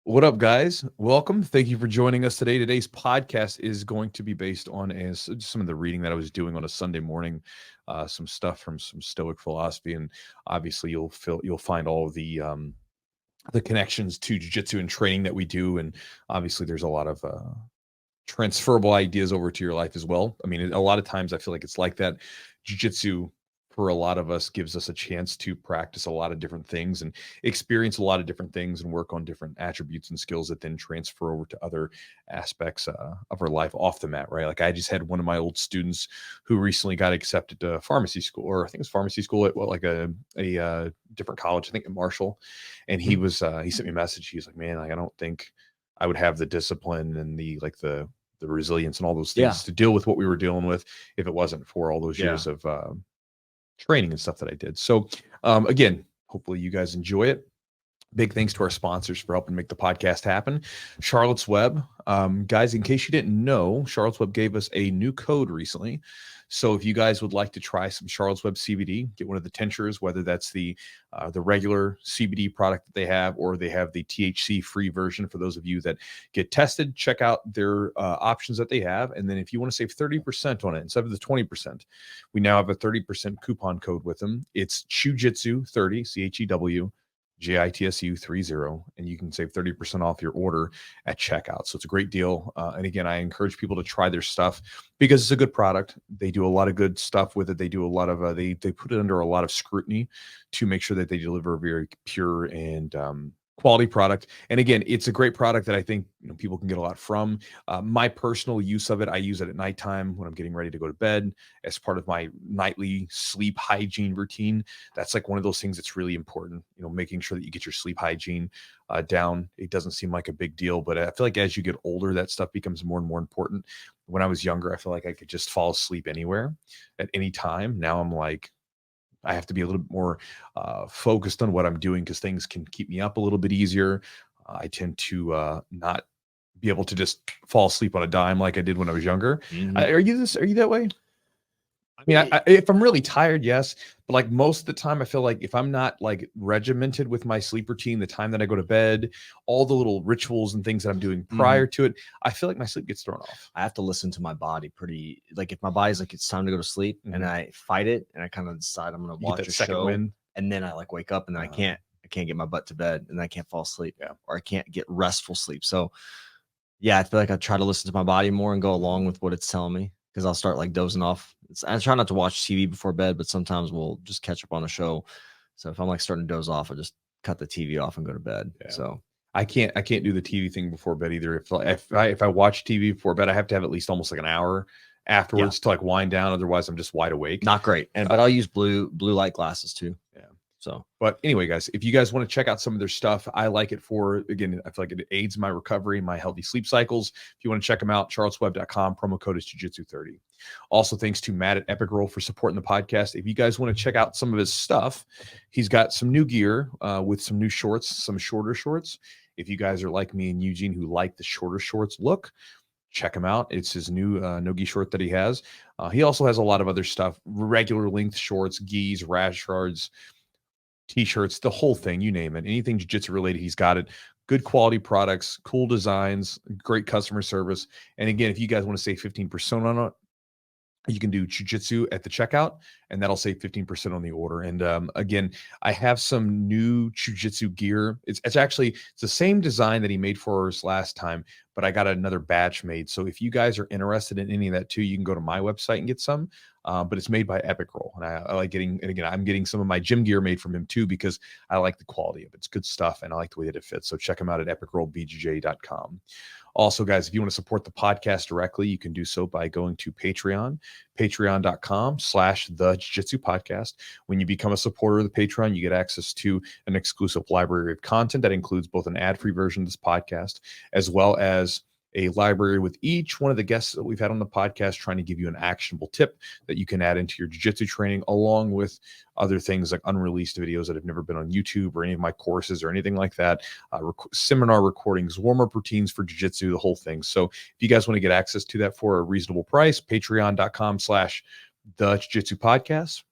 What up, guys? Welcome. Thank you for joining us today. Today's podcast is going to be based on some of the reading that I was doing on a Sunday morning, some stuff from some Stoic philosophy, and obviously you'll find all of the connections to jiu-jitsu and training that we do, and obviously there's a lot of transferable ideas over to your life as well. I mean, a lot of times I feel like it's like that. Jiu-jitsu for a lot of us gives us a chance to practice a lot of different things and experience a lot of different things and work on different attributes and skills that then transfer over to other aspects of our life off the mat, right? Like I just had one of my old students who recently got accepted to pharmacy school, or I think it's pharmacy school at a different college, I think at Marshall. And he sent me a message. He's like, man, like, I don't think I would have the discipline and the resilience and all those things to deal with what we were dealing with if it wasn't for all those years of training and stuff that I did. So again, hopefully you guys enjoy it. Big thanks to our sponsors for helping make the podcast happen. Charlotte's Web. Guys, in case you didn't know, Charlotte's Web gave us a new code recently. So if you guys would like to try some Charlotte's Web CBD, get one of the tinctures, whether that's the regular CBD product that they have, or they have the THC-free version for those of you that get tested, check out their options that they have. And then if you want to save 30% on it, instead of the 20%, we now have a 30% coupon code with them. It's Chewjitsu 30, CHEW. JITSU 30, and you can save 30% off your order at checkout. So it's a great deal. And again, I encourage people to try their stuff because it's a good product. They do a lot of good stuff with it. They do a lot of, they put it under a lot of scrutiny to make sure that they deliver a very pure and quality product. And again, it's a great product that I think people can get a lot from. My personal use of it, I use it at nighttime when I'm getting ready to go to bed as part of my nightly sleep hygiene routine. That's like one of those things that's really important, making sure that you get your sleep hygiene down. It doesn't seem like a big deal, but I feel like as you get older, that stuff becomes more and more important. When I was younger, I feel like I could just fall asleep anywhere at any time. Now I'm like, I have to be a little bit more focused on what I'm doing because things can keep me up a little bit easier. I tend to not be able to just fall asleep on a dime like I did when I was younger. Mm-hmm. Are you that way? I mean, if I'm really tired, yes, but like most of the time, I feel like if I'm not like regimented with my sleep routine, the time that I go to bed, all the little rituals and things that I'm doing prior to it, I feel like my sleep gets thrown off. I have to listen to my body pretty, like if my body's like, it's time to go to sleep and I fight it and I kind of decide I'm going to watch a show and then I like wake up and then I can't get my butt to bed and I can't fall asleep or I can't get restful sleep. So yeah, I feel like I try to listen to my body more and go along with what it's telling me. Because I'll start like dozing off. I try not to watch TV before bed, but sometimes we'll just catch up on a show. So if I'm like starting to doze off, I just cut the TV off and go to bed. Yeah. So I can't do the TV thing before bed either. If I watch TV before bed, I have to have at least almost like an hour afterwards to like wind down. Otherwise, I'm just wide awake. Not great. But I'll use blue light glasses too. Yeah. So, but anyway, guys, if you guys want to check out some of their stuff, I like it for, again, I feel like it aids my recovery, my healthy sleep cycles. If you want to check them out, charlottesweb.com, promo code is Jiu-Jitsu30. Also, thanks to Matt at Epic Roll for supporting the podcast. If you guys want to check out some of his stuff, he's got some new gear with some new shorts, some shorter shorts. If you guys are like me and Eugene who like the shorter shorts look, check him out. It's his new no-gi short that he has. He also has a lot of other stuff, regular length shorts, gis, rash guards, T-shirts, the whole thing, you name it. Anything jiu-jitsu related, he's got it. Good quality products, cool designs, great customer service. And again, if you guys want to save 15% on it, you can do jiu-jitsu at the checkout, and that'll save 15% on the order. And again, I have some new jiu-jitsu gear. It's the same design that he made for us last time, but I got another batch made. So if you guys are interested in any of that too, you can go to my website and get some. But it's made by Epic Roll, and I like getting. And again, I'm getting some of my gym gear made from him too because I like the quality of it. It's good stuff, and I like the way that it fits. So check him out at epicrollbjj.com. Also, guys, if you want to support the podcast directly, you can do so by going to Patreon, patreon.com/the Jiu-Jitsu podcast. When you become a supporter of the Patreon, you get access to an exclusive library of content that includes both an ad-free version of this podcast, as well as a library with each one of the guests that we've had on the podcast, trying to give you an actionable tip that you can add into your jiu-jitsu training, along with other things like unreleased videos that have never been on YouTube or any of my courses or anything like that, seminar recordings, warm-up routines for jiu-jitsu, the whole thing. So if you guys want to get access to that for a reasonable price, patreon.com/the Jiu-Jitsu podcast.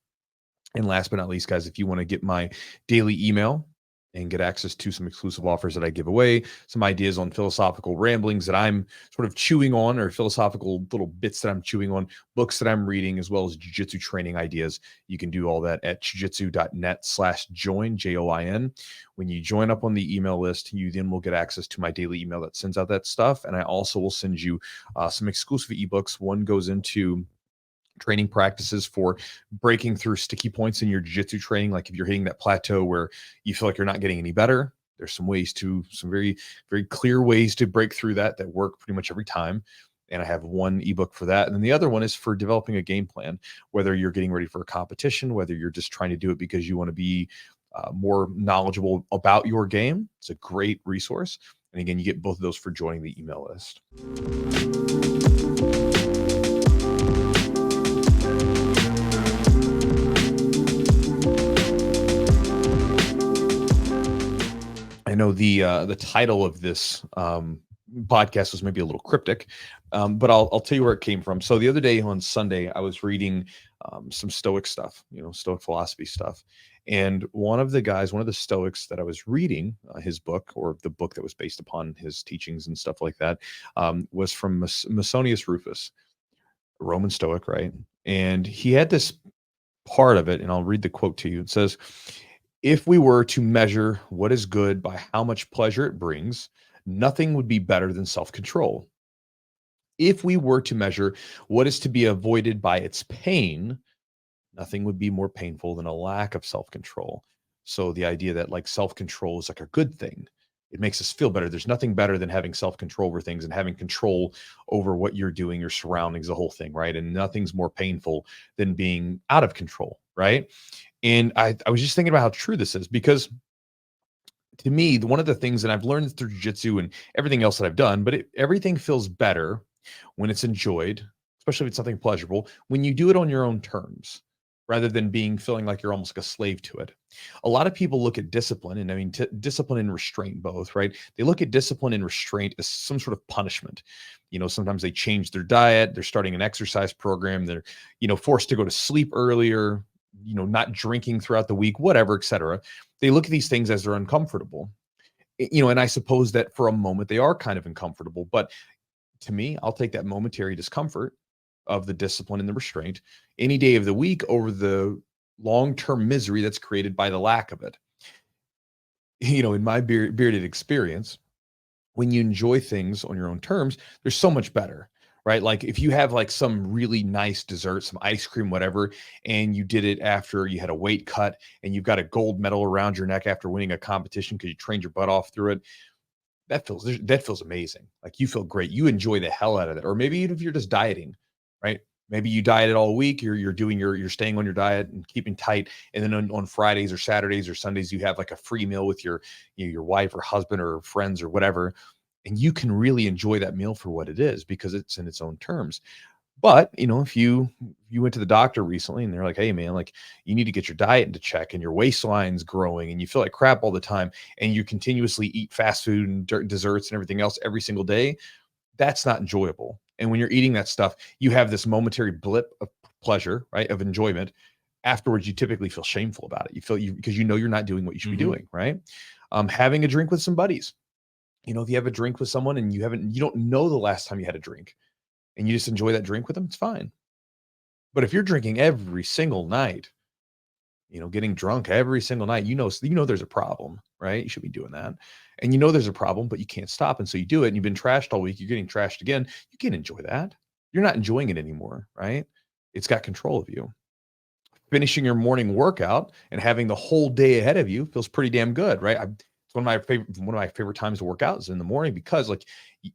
And last but not least, guys, if you want to get my daily email, and get access to some exclusive offers that I give away, some ideas on philosophical ramblings that I'm sort of chewing on, or philosophical little bits that I'm chewing on, books that I'm reading, as well as jiu-jitsu training ideas. You can do all that at chewjitsu.net/join, JOIN. When you join up on the email list, you then will get access to my daily email that sends out that stuff. And I also will send you some exclusive ebooks. One goes into training practices for breaking through sticky points in your jiu-jitsu training. Like if you're hitting that plateau where you feel like you're not getting any better, there's some very, very clear ways to break through that work pretty much every time. And I have one ebook for that. And then the other one is for developing a game plan, whether you're getting ready for a competition, whether you're just trying to do it because you want to be more knowledgeable about your game. It's a great resource. And again, you get both of those for joining the email list. I know the title of this podcast was maybe a little cryptic, but I'll tell you where it came from. So the other day on Sunday, I was reading some Stoic stuff, Stoic philosophy stuff. And one of the Stoics that I was reading, his book, or the book that was based upon his teachings and stuff like that, was from Musonius Rufus, a Roman Stoic, right? And he had this part of it, and I'll read the quote to you. It says, "If we were to measure what is good by how much pleasure it brings, nothing would be better than self-control. If we were to measure what is to be avoided by its pain, nothing would be more painful than a lack of self-control." So the idea that like self-control is like a good thing. It makes us feel better. There's nothing better than having self-control over things and having control over what you're doing, your surroundings, the whole thing, right? And nothing's more painful than being out of control, right? And I was just thinking about how true this is, because to me, one of the things that I've learned through jiu-jitsu and everything else that I've done, but everything feels better when it's enjoyed, especially if it's something pleasurable, when you do it on your own terms, rather than feeling like you're almost like a slave to it. A lot of people look at discipline, and I mean, discipline and restraint both, right? They look at discipline and restraint as some sort of punishment. Sometimes they change their diet, they're starting an exercise program, they're, forced to go to sleep earlier, not drinking throughout the week, whatever, etc. They look at these things as they're uncomfortable. And I suppose that for a moment they are kind of uncomfortable, but to me, I'll take that momentary discomfort of the discipline and the restraint any day of the week over the long-term misery that's created by the lack of it. In my bearded experience, when you enjoy things on your own terms, they're so much better, right? Like if you have like some really nice dessert, some ice cream, whatever, and you did it after you had a weight cut and you've got a gold medal around your neck after winning a competition because you trained your butt off through it, that feels amazing. Like you feel great. You enjoy the hell out of it. Or maybe even if you're just dieting, right? Maybe you dieted all week. You're staying on your diet and keeping tight. And then on Fridays or Saturdays or Sundays, you have like a free meal with your wife or husband or friends or whatever. And you can really enjoy that meal for what it is because it's in its own terms. But, if you went to the doctor recently and they're like, "Hey man, like you need to get your diet into check and your waistline's growing and you feel like crap all the time and you continuously eat fast food and desserts and everything else every single day," that's not enjoyable. And when you're eating that stuff, you have this momentary blip of pleasure, right? Of enjoyment. Afterwards, you typically feel shameful about it. Because you're not doing what you should be doing, right? Having a drink with some buddies. If you have a drink with someone and you don't know the last time you had a drink, and you just enjoy that drink with them, it's fine. But if you're drinking every single night, getting drunk every single night, there's a problem, right? You should be doing that. And there's a problem, but you can't stop. And so you do it and you've been trashed all week. You're getting trashed again. You can't enjoy that. You're not enjoying it anymore, right? It's got control of you. Finishing your morning workout and having the whole day ahead of you feels pretty damn good, right? It's one of my favorite times to work out is in the morning because like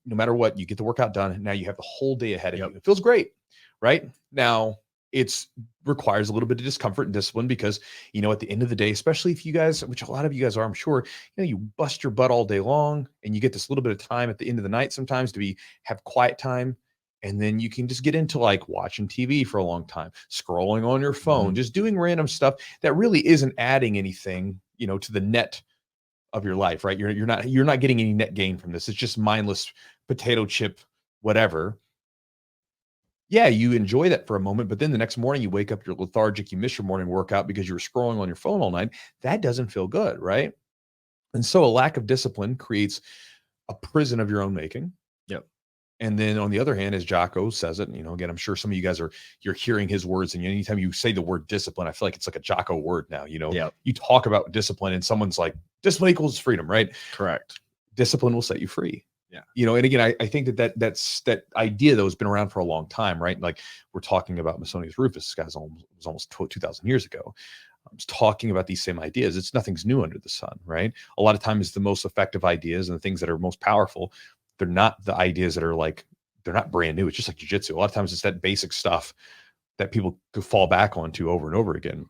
no matter what, you get the workout done and now you have the whole day ahead of you. It feels great, right? Now it requires a little bit of discomfort and discipline because, at the end of the day, especially if you guys, which a lot of you guys are, I'm sure, you bust your butt all day long and you get this little bit of time at the end of the night sometimes to have quiet time. And then you can just get into like watching TV for a long time, scrolling on your phone, just doing random stuff that really isn't adding anything, to the net of your life, right? You're not getting any net gain from this. It's just mindless potato chip, whatever. Yeah, you enjoy that for a moment, but then the next morning you wake up, you're lethargic, you miss your morning workout because you were scrolling on your phone all night. That doesn't feel good, right? And so a lack of discipline creates a prison of your own making. Yep. And then on the other hand, as Jocko says it, again, I'm sure some of you guys you're hearing his words, and anytime you say the word discipline, I feel like it's like a Jocko word now. Yep. You talk about discipline and someone's like, discipline equals freedom, right? Correct. Discipline will set you free. Yeah. And again, I think that's that idea though has been around for a long time, right? Like we're talking about Masonius Rufus, this guy's almost 2,000 years ago. I was talking about these same ideas. It's nothing's new under the sun, right? A lot of times the most effective ideas and the things that are most powerful, they're not the ideas that are like, they're not brand new. It's just like jiu-jitsu. A lot of times it's that basic stuff that people could fall back onto over and over again.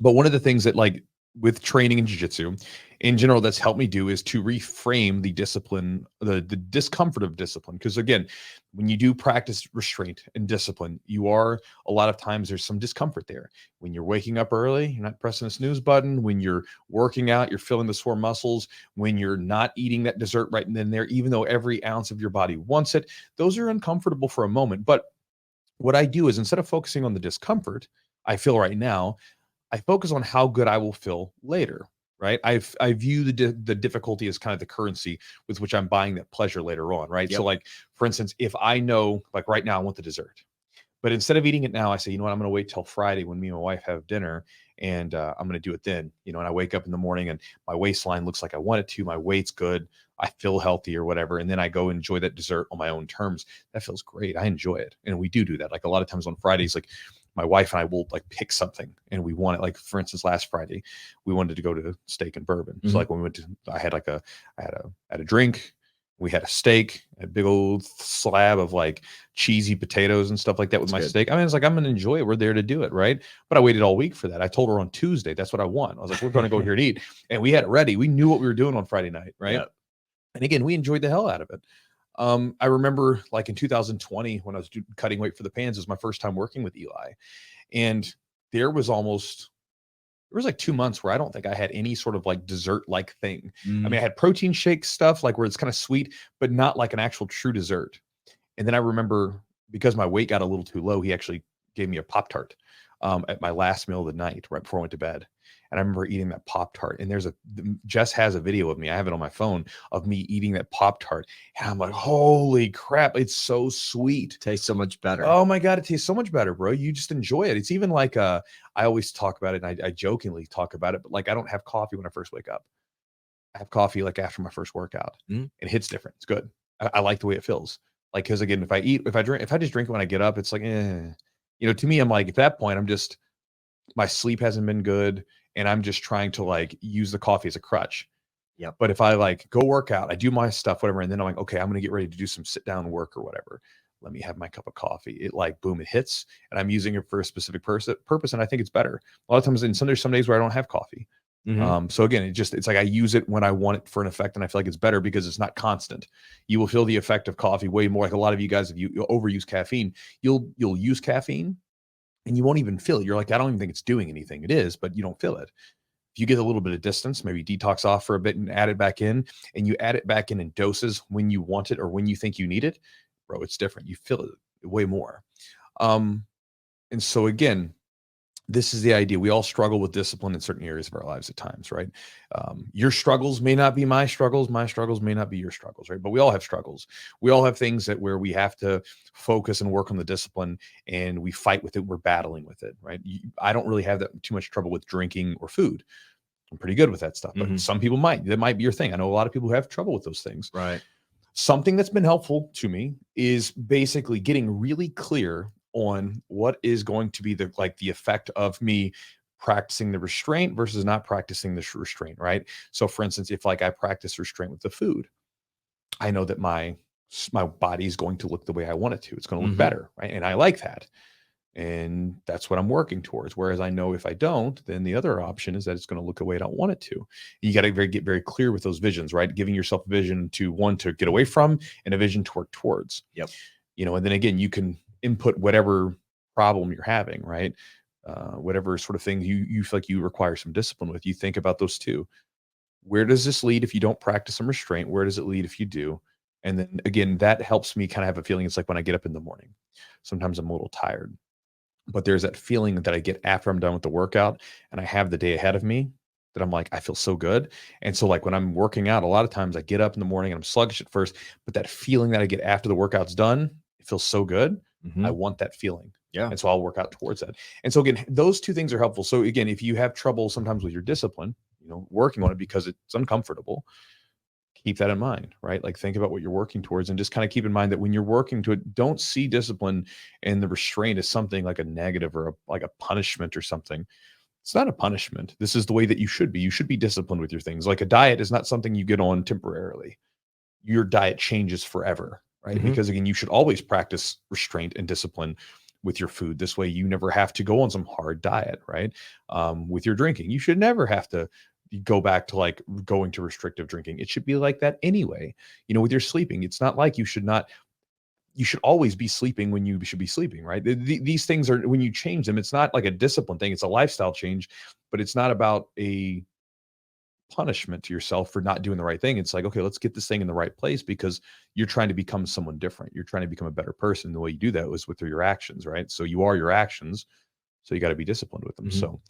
But one of the things that like with training in jiu-jitsu in general that's helped me do is to reframe the discipline, the discomfort of discipline. Because again, when you do practice restraint and discipline, a lot of times there's some discomfort there. When you're waking up early, you're not pressing a snooze button. When you're working out, you're feeling the sore muscles. When you're not eating that dessert right then and there, even though every ounce of your body wants it, those are uncomfortable for a moment. But what I do is instead of focusing on the discomfort I feel right now, I focus on how good I will feel later, right? I view the difficulty as kind of the currency with which I'm buying that pleasure later on, right? Yep. So like, for instance, if I know, like right now I want the dessert, but instead of eating it now, I say, you know what, I'm going to wait till Friday when me and my wife have dinner, and I'm going to do it then, and I wake up in the morning and my waistline looks like I want it to, my weight's good, I feel healthy or whatever. And then I go enjoy that dessert on my own terms. That feels great. I enjoy it. And we do that. Like a lot of times on Fridays, like my wife and I will like pick something and we want it. Like for instance, last Friday, we wanted to go to steak and bourbon. So like when we went to, I had a drink, we had a steak, a big old slab of like cheesy potatoes and stuff like that with my steak. I mean, it's like, I'm going to enjoy it. We're there to do it. Right. But I waited all week for that. I told her on Tuesday, that's what I want. I was like, we're going to go here and eat. And we had it ready. We knew what we were doing on Friday night. Right. Yep. And again, we enjoyed the hell out of it. I remember like in 2020 when I was cutting weight for the Pans, it was my first time working with Eli. And there was like 2 months where I don't think I had any sort of like dessert-like thing. I mean, I had protein shake stuff like where it's kind of sweet, but not like an actual true dessert. And then I remember because my weight got a little too low, he actually gave me a Pop-Tart at my last meal of the night right before I went to bed. And I remember eating that Pop-Tart, and Jess has a video of me. I have it on my phone of me eating that Pop-Tart. And I'm like, holy crap. It's so sweet. Tastes so much better. Oh my God. It tastes so much better, bro. You just enjoy it. It's even like, I always talk about it and I jokingly talk about it, but like, I don't have coffee when I first wake up. I have coffee like after my first workout. It hits different. It's good. I like the way it feels. Like, cause again, if I just drink it when I get up, it's like, to me, I'm like, at that point, my sleep hasn't been good. And I'm just trying to like use the coffee as a crutch. Yeah. But if I like go work out, I do my stuff, whatever. And then I'm like, okay, I'm going to get ready to do some sit down work or whatever. Let me have my cup of coffee. It like, boom, it hits and I'm using it for a specific purpose. And I think it's better. A lot of times there's some days where I don't have coffee. So again, it's like I use it when I want it for an effect. And I feel like it's better because it's not constant. You will feel the effect of coffee way more. Like a lot of you guys, if you overuse caffeine, you'll use caffeine and you won't even feel it. You're like, I don't even think it's doing anything. It is, but you don't feel it. If you get a little bit of distance, maybe detox off for a bit and add it back in, and you add it back in doses when you want it or when you think you need it, bro, it's different. You feel it way more. And so again, this is the idea. We all struggle with discipline in certain areas of our lives at times, right? Your struggles may not be my struggles may not be your struggles, right? But we all have struggles. We all have things where we have to focus and work on the discipline, and we fight with it. We're battling with it, right? I don't really have that too much trouble with drinking or food. I'm pretty good with that stuff, but some people that might be your thing. I know a lot of people who have trouble with those things. Right. Something that's been helpful to me is basically getting really clear on what is going to be the effect of me practicing the restraint versus not practicing the restraint, right? So for instance, if like I practice restraint with the food, I know that my body is going to look the way I want it to. It's going to look better, right? And I like that. And that's what I'm working towards. Whereas I know if I don't, then the other option is that it's going to look the way I don't want it to. And you got to get very clear with those visions, right? Giving yourself a vision to get away from and a vision to work towards. Yep. And then again, you can input whatever problem you're having, right? Whatever sort of thing you feel like you require some discipline with. You think about those two. Where does this lead if you don't practice some restraint? Where does it lead if you do? And then again, that helps me kind of have a feeling. It's like when I get up in the morning, sometimes I'm a little tired, but there's that feeling that I get after I'm done with the workout and I have the day ahead of me. that I'm like, I feel so good. And so like when I'm working out, a lot of times I get up in the morning and I'm sluggish at first, but that feeling that I get after the workout's done, it feels so good. I want that feeling. Yeah. And so I'll work out towards that. And so again, those two things are helpful. So again, if you have trouble sometimes with your discipline, working on it because it's uncomfortable, keep that in mind, right? Like think about what you're working towards and just kind of keep in mind that when you're working to it, don't see discipline and the restraint as something like a negative or like a punishment or something. It's not a punishment. This is the way that you should be. You should be disciplined with your things. Like a diet is not something you get on temporarily. Your diet changes forever, right? Because again, you should always practice restraint and discipline with your food. This way you never have to go on some hard diet, right? With your drinking, you should never have to go back to like going to restrictive drinking. It should be like that anyway. With your sleeping, it's not like you should always be sleeping when you should be sleeping, right? These things are, when you change them, it's not like a discipline thing. It's a lifestyle change, but it's not about a punishment to yourself for not doing the right thing. It's like, okay, let's get this thing in the right place because you're trying to become someone different. You're trying to become a better person. The way you do that was with your actions, right? So you are your actions. So you got to be disciplined with them. So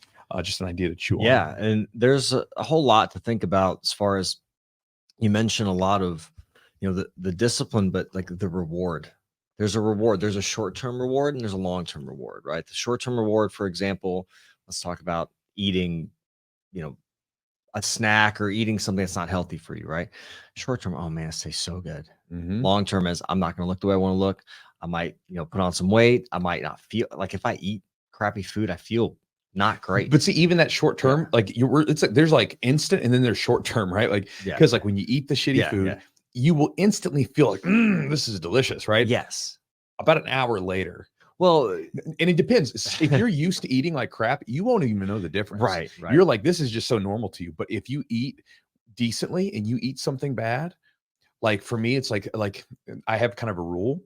just an idea to chew on. Yeah. And there's a whole lot to think about as far as you mentioned a lot of, the discipline, but like the reward. There's a reward. There's a short-term reward and there's a long-term reward, right? The short-term reward, for example, let's talk about eating, a snack or eating something that's not healthy for you, right? Short-term, oh man, it tastes so good. Long-term is I'm not going to look the way I want to look. I might, put on some weight. I might not feel like, if I eat crappy food, I feel not great. But see, even that short term, like it's like there's like instant and then there's short term, right? Like, because like when you eat the shitty food, you will instantly feel like, this is delicious, right? Yes. About an hour later. Well, and it depends. If you're used to eating like crap, you won't even know the difference. Right. You're like, this is just so normal to you. But if you eat decently and you eat something bad, like for me, it's like I have kind of a rule.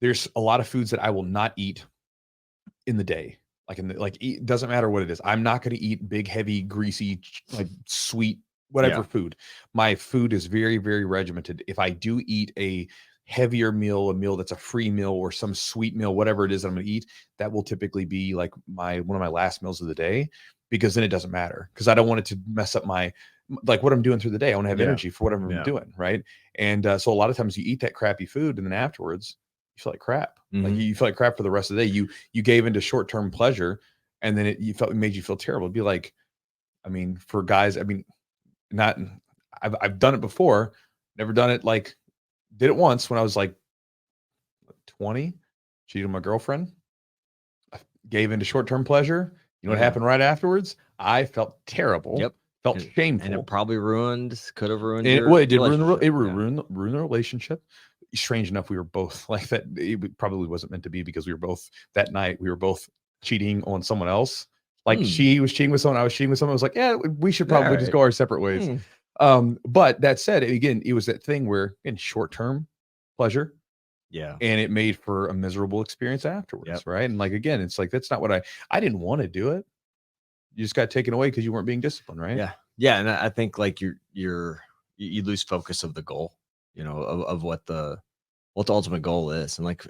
There's a lot of foods that I will not eat in the day. It doesn't matter what it is. I'm not going to eat big, heavy, greasy, like sweet, whatever food. My food is very, very regimented. If I do eat a heavier meal, a meal that's a free meal or some sweet meal, whatever it is that I'm going to eat, that will typically be like one of my last meals of the day, because then it doesn't matter, because I don't want it to mess up like what I'm doing through the day. I want to have energy for whatever I'm doing. Right. And so a lot of times you eat that crappy food and then afterwards you feel like crap. Like you feel like crap for the rest of the day. You gave into short-term pleasure and then it made you feel terrible. It'd be like, I mean, for guys, I mean, I've done it before, never done it. Like did it once when I was like 20, cheated on my girlfriend. I gave into short-term pleasure. You know what happened right afterwards? I felt terrible. Felt shameful. And it probably could have ruined it did ruin the relationship. Strange enough, we were both like that. It probably wasn't meant to be, because we were both that night. We were both cheating on someone else. Like she was cheating with someone, I was cheating with someone. I was like, yeah, we should probably just go our separate ways. But that said, again, it was that thing where in short-term pleasure. Yeah. And it made for a miserable experience afterwards. Right. And like, again, it's like, that's not what I didn't want to do it. You just got taken away because you weren't being disciplined. Right. Yeah. Yeah. And I think like you lose focus of the goal, of what the ultimate goal is. And like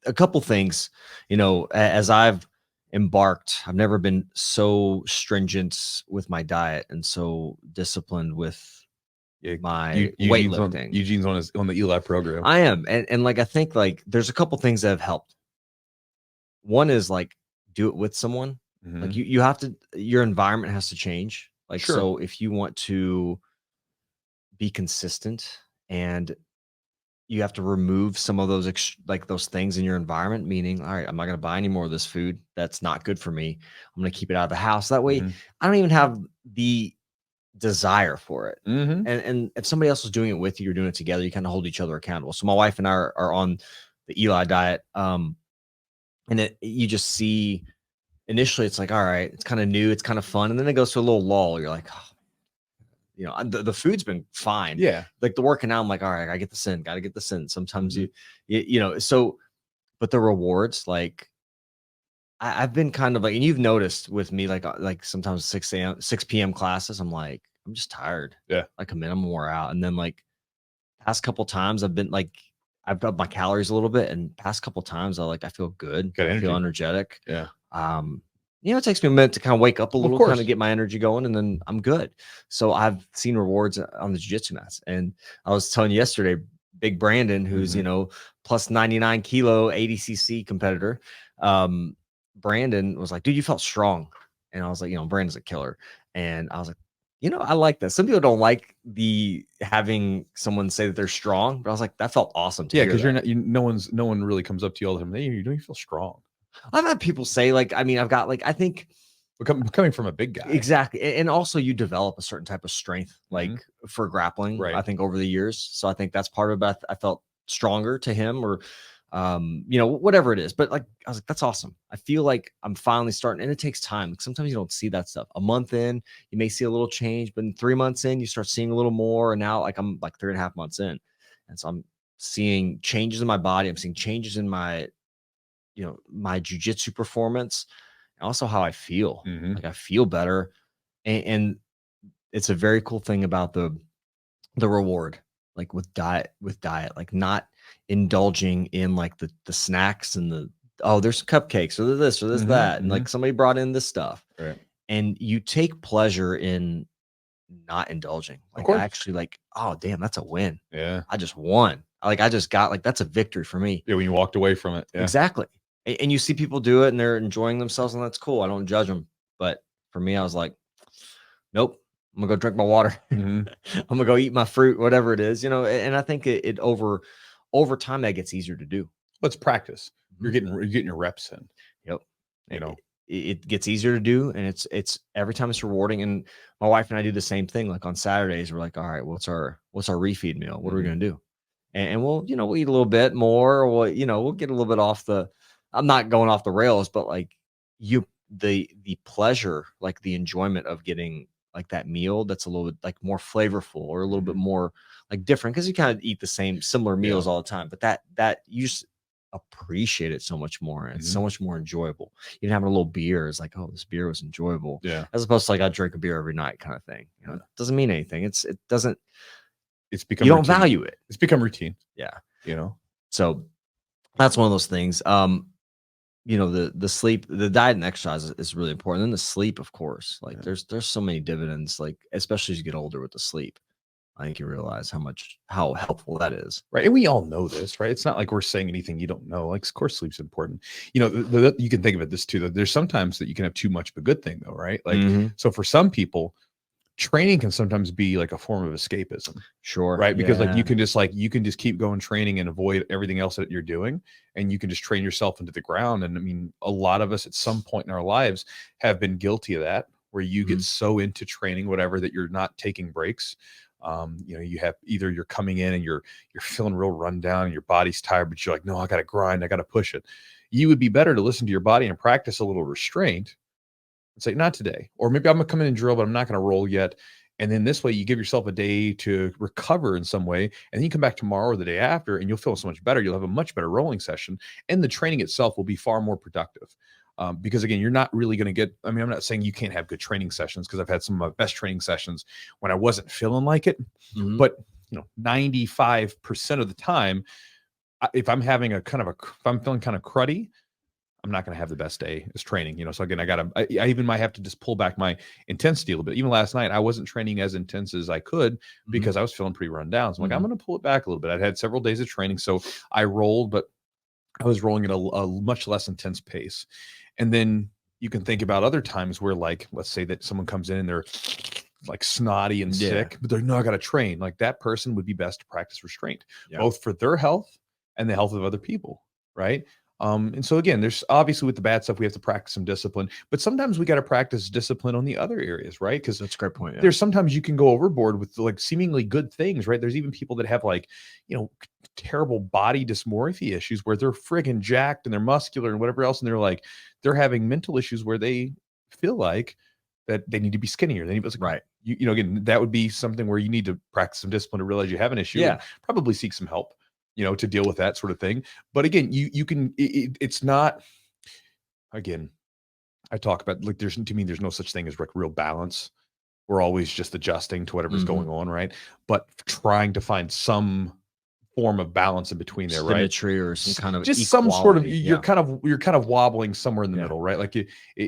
a couple things, as I've never been so stringent with my diet and so disciplined with my weightlifting. Eugene's on the Eli program. I am. And like, I think like there's a couple things that have helped. One is like, do it with someone. Like you have to, your environment has to change. Like, so if you want to be consistent, and you have to remove some of those those things in your environment, meaning, all right, I'm not going to buy any more of this food. That's not good for me. I'm going to keep it out of the house. That way I don't even have the desire for it. And if somebody else is doing it with you, you're doing it together, you kind of hold each other accountable. So my wife and I are on the Eli diet. And you just see, initially it's like, all right, it's kind of new, it's kind of fun. And then it goes to a little lull. You're like, oh, the food's been fine. Yeah. Like the working out, I'm like, all right, I get this in, got to get this in. Sometimes so, but the rewards, like I've been kind of like, and you've noticed with me, like sometimes 6 p.m. classes, I'm like, I'm just tired. Yeah. I come in, I'm wore out. And then like past couple times I've been like, I've upped my calories a little bit, and past couple times I feel good. I feel energetic. Yeah. you know, it takes me a minute to kind of wake up a little, kind of get my energy going, and then I'm good. So I've seen rewards on the jiu-jitsu mats. And I was telling you yesterday, big Brandon, who's, you know, plus 99 kilo, 80cc competitor. Brandon was like, dude, you felt strong. And I was like, you know, Brandon's a killer. And I was like, you know, I like that. Some people don't like the having someone say that they're strong, but I was like, that felt awesome to hear. Because you're not, no one really comes up to you all the time. Hey, you don't feel strong. I've had people say, like, I mean, I've got, like, I think coming from a big guy. Exactly. And also you develop a certain type of strength, like for grappling, I think, over the years. So I think that's part of it. I felt stronger to him, or, you know, whatever it is. But like, I was like, that's awesome. I feel like I'm finally starting, and it takes time. Like, sometimes you don't see that stuff. A month in, you may see a little change, but in 3 months in, you start seeing a little more. And now, like, I'm like 3.5 months in. And so I'm seeing changes in my body. I'm seeing changes in my, you know, my jiu-jitsu performance, and also how I feel. Like, I feel better. And it's a very cool thing about the reward, like with diet, like not indulging in like the snacks and the, oh, there's cupcakes or this or this, that. And like, somebody brought in this stuff. Right. And you take pleasure in not indulging. Like, I actually, like, oh, damn, that's a win. Yeah. I just won. Like, I just got, like, that's a victory for me. Yeah. When you walked away from it. Yeah. Exactly. And you see people do it and they're enjoying themselves, and that's cool. I don't judge them. But for me, I was like, nope, I'm gonna go drink my water. I'm gonna go eat my fruit, whatever it is, you know. And I think it over time, that gets easier to do. Let's practice. You're getting your reps in. Yep. You know, it gets easier to do, and it's every time it's rewarding. And my wife and I do the same thing. Like, on Saturdays, we're like, all right, what's our refeed meal? What are we gonna do? And we'll, you know, we'll eat a little bit more, or we'll, you know, we'll get a little bit off the, I'm not going off the rails, but like, the pleasure, like the enjoyment of getting like that meal that's a little bit like more flavorful, or a little bit more like different, because you kind of eat the similar meals all the time, but that you just appreciate it so much more, and it's so much more enjoyable. Even having a little beer is like, oh, this beer was enjoyable, as opposed to like, I drink a beer every night kind of thing. You know, it doesn't mean anything. It's become, you don't value it. It's become routine. Yeah. You know, so that's one of those things. You know, the sleep, the diet and exercise is really important. And the sleep, of course, like there's so many dividends, like, especially as you get older with the sleep. I think you realize how helpful that is. Right. And we all know this, right? It's not like we're saying anything you don't know. Like, of course, sleep's important. You know, you can think of it this too, that there's sometimes that you can have too much of a good thing, though, right? Like, so for some people, training can sometimes be like a form of escapism. Sure. Right. Because like, you can just keep going training and avoid everything else that you're doing. And you can just train yourself into the ground. And I mean, a lot of us at some point in our lives have been guilty of that, where you get so into training, whatever, that you're not taking breaks. You know, you have either you're coming in and you're feeling real run down and your body's tired, but you're like, no, I got to grind. I got to push it. You would be better to listen to your body and practice a little restraint. Say, not today, or maybe I'm gonna come in and drill, but I'm not gonna roll yet. And then this way you give yourself a day to recover in some way, and then you come back tomorrow or the day after and you'll feel so much better. You'll have a much better rolling session, and the training itself will be far more productive. Because again, you're not really going to get, I mean, I'm not saying you can't have good training sessions, because I've had some of my best training sessions when I wasn't feeling like it. But you know, 95% of the time, if I'm having if I'm feeling kind of cruddy, I'm not going to have the best day as training, you know? So again, I even might have to just pull back my intensity a little bit. Even last night, I wasn't training as intense as I could because I was feeling pretty run down. So I'm like, I'm going to pull it back a little bit. I'd had several days of training, so I rolled, but I was rolling at a much less intense pace. And then you can think about other times where, like, let's say that someone comes in and they're like snotty and sick, but they're not going to train. Like, that person would be best to practice restraint, both for their health and the health of other people. Right. And so again, there's obviously, with the bad stuff, we have to practice some discipline, but sometimes we got to practice discipline on the other areas, right? Because that's a great point. There's sometimes you can go overboard with like seemingly good things, right? There's even people that have like, you know, terrible body dysmorphia issues where they're friggin' jacked and they're muscular and whatever else. And they're having mental issues where they feel like that they need to be skinnier. They need to, right. You know, again, that would be something where you need to practice some discipline to realize you have an issue. And probably seek some help, you know, to deal with that sort of thing. But again, you can, it's not, again, I talk about, like, to me, there's no such thing as like real balance. We're always just adjusting to whatever's going on. Right. But trying to find some form of balance in between there, right? Symmetry or some kind of just equality. some sort of you're kind of wobbling somewhere in the middle, right? Like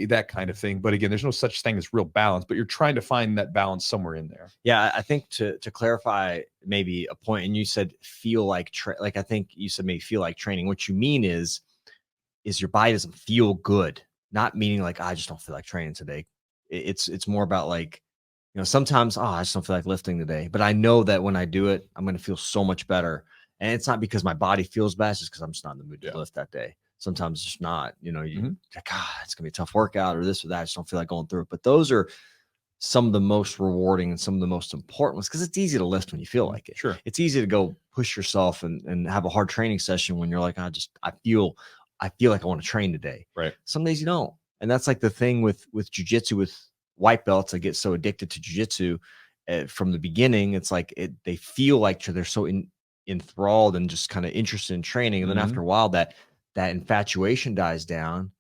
that kind of thing. But again, there's no such thing as real balance, but you're trying to find that balance somewhere in there. Yeah, I think to clarify maybe a point, and you said feel like like I think you said maybe feel like training. What you mean is your body doesn't feel good, not meaning like I just don't feel like training today. It's more about like, sometimes I just don't feel like lifting today, but I know that when I do it, I'm going to feel so much better. And it's not because my body feels bad, it's just because I'm just not in the mood to lift that day. Sometimes it's just not, like, it's gonna be a tough workout or this or that. I just don't feel like going through it. But those are some of the most rewarding and some of the most important ones, because it's easy to lift when you feel like it. Sure. It's easy to go push yourself and have a hard training session when you're like, I feel like I want to train today. Right. Some days you don't. And that's like the thing with Jiu-Jitsu, with white belts. I get so addicted to Jiu-Jitsu from the beginning. It's like they feel like they're so enthralled and just kind of interested in training. And then after a while, that infatuation dies down.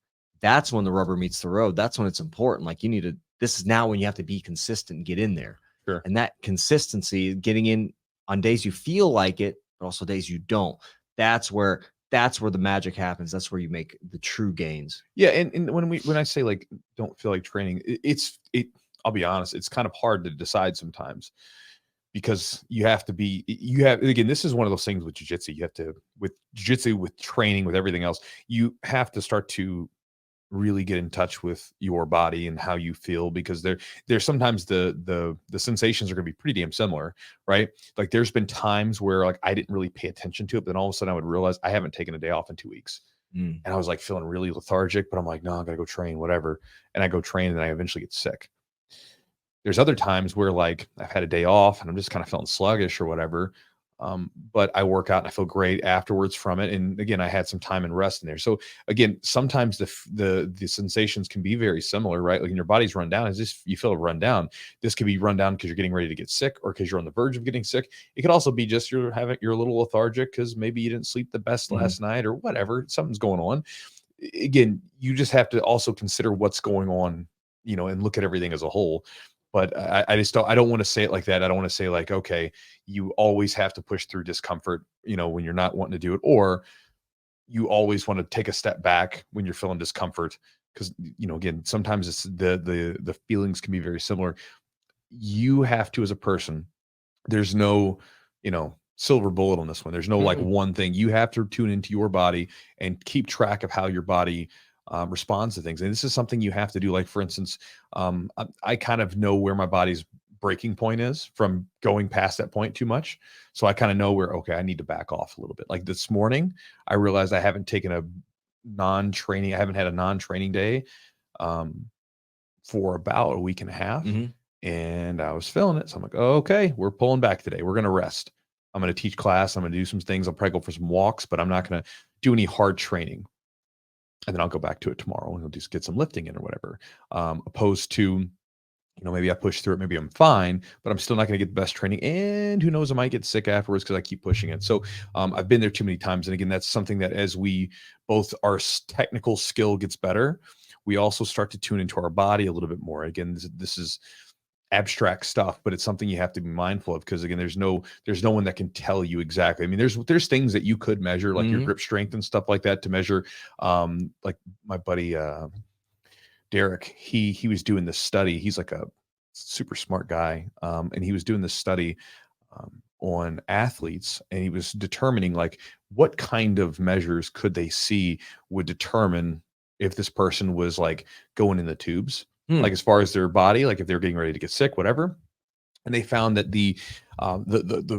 That's when the rubber meets the road. That's when it's important. Like this is now when you have to be consistent and get in there. Sure. And that consistency, getting in on days you feel like it, but also days you don't. That's where the magic happens. That's where you make the true gains. Yeah. And when I say like, don't feel like training, I'll be honest, it's kind of hard to decide sometimes, because again, this is one of those things with jiu-jitsu. With jiu-jitsu, with training, with everything else, you have to start to really get in touch with your body and how you feel, because there's sometimes the sensations are going to be pretty damn similar, right? Like there's been times where like I didn't really pay attention to it, but then all of a sudden I would realize I haven't taken a day off in 2 weeks. And I was like feeling really lethargic, but I'm like, no, I gotta go train, whatever. And I go train and I eventually get sick. There's other times where like I've had a day off and I'm just kind of feeling sluggish or whatever. But I work out and I feel great afterwards from it. And again, I had some time and rest in there. So again, sometimes the sensations can be very similar, right? Like when your body's run down, you feel run down. This could be run down because you're getting ready to get sick, or because you're on the verge of getting sick. It could also be just you're a little lethargic because maybe you didn't sleep the best last night or whatever. Something's going on. Again, you just have to also consider what's going on, and look at everything as a whole. But I don't want to say it like that. I don't want to say like, okay, you always have to push through discomfort, when you're not wanting to do it, or you always want to take a step back when you're feeling discomfort. Because, again, sometimes it's the feelings can be very similar. You have to, as a person, there's no, silver bullet on this one. There's no like one thing. You have to tune into your body and keep track of how your body responds to things. And this is something you have to do. Like, for instance, I kind of know where my body's breaking point is from going past that point too much. So I kind of know where, okay, I need to back off a little bit. Like this morning, I realized I haven't had a non-training day for about a week and a half. And I was feeling it. So I'm like, oh, okay, we're pulling back today. We're going to rest. I'm going to teach class. I'm going to do some things. I'll probably go for some walks, but I'm not going to do any hard training. And then I'll go back to it tomorrow and I'll just get some lifting in or whatever. Opposed to, maybe I push through it, maybe I'm fine, but I'm still not going to get the best training. And who knows, I might get sick afterwards because I keep pushing it. So I've been there too many times. And again, that's something that as our technical skill gets better, we also start to tune into our body a little bit more. Again, this is abstract stuff, but it's something you have to be mindful of, because again, there's no one that can tell you exactly. I mean, there's things that you could measure, like your grip strength and stuff like that, to measure. Like my buddy Derek, he was doing this study. He's like a super smart guy, and he was doing this study on athletes, and he was determining like what kind of measures could they see would determine if this person was like going in the tubes. Like as far as their body, like if they're getting ready to get sick, whatever. And they found that the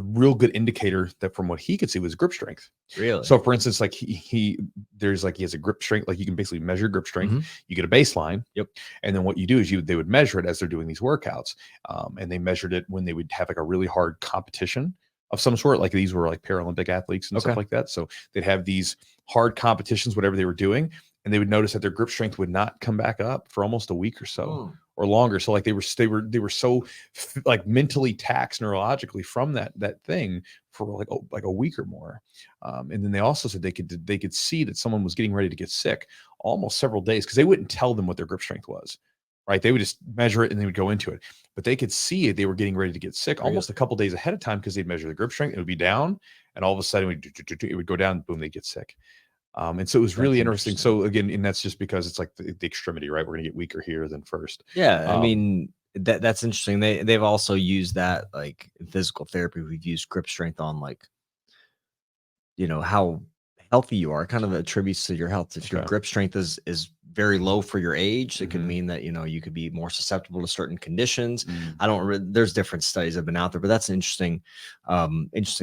real good indicator that from what he could see was grip strength. Really? So for instance, like he has a grip strength, like you can basically measure grip strength. You get a baseline. Yep. And then what you do is they would measure it as they're doing these workouts. And they measured it when they would have like a really hard competition of some sort. Like these were like Paralympic athletes and stuff like that. So they'd have these hard competitions, whatever they were doing. And they would notice that their grip strength would not come back up for almost a week or so or longer. So like they were so like mentally taxed neurologically from that thing for like a week or more. And then they also said they could see that someone was getting ready to get sick almost several days, because they wouldn't tell them what their grip strength was. right? They would just measure it and they would go into it, but they could see it. They were getting ready to get sick almost a couple days ahead of time because they'd measure the grip strength. It would be down, and all of a sudden it would go down. Boom, they get sick. And so it was really interesting. So again, and that's just because it's like the extremity, right? We're gonna get weaker here than first. Yeah, I mean that's interesting. They've also used that like in physical therapy. We've used grip strength on like how healthy you are. It kind of attributes to your health. If your grip strength is very low for your age, it could mean that you could be more susceptible to certain conditions. There's different studies that have been out there, but that's an interesting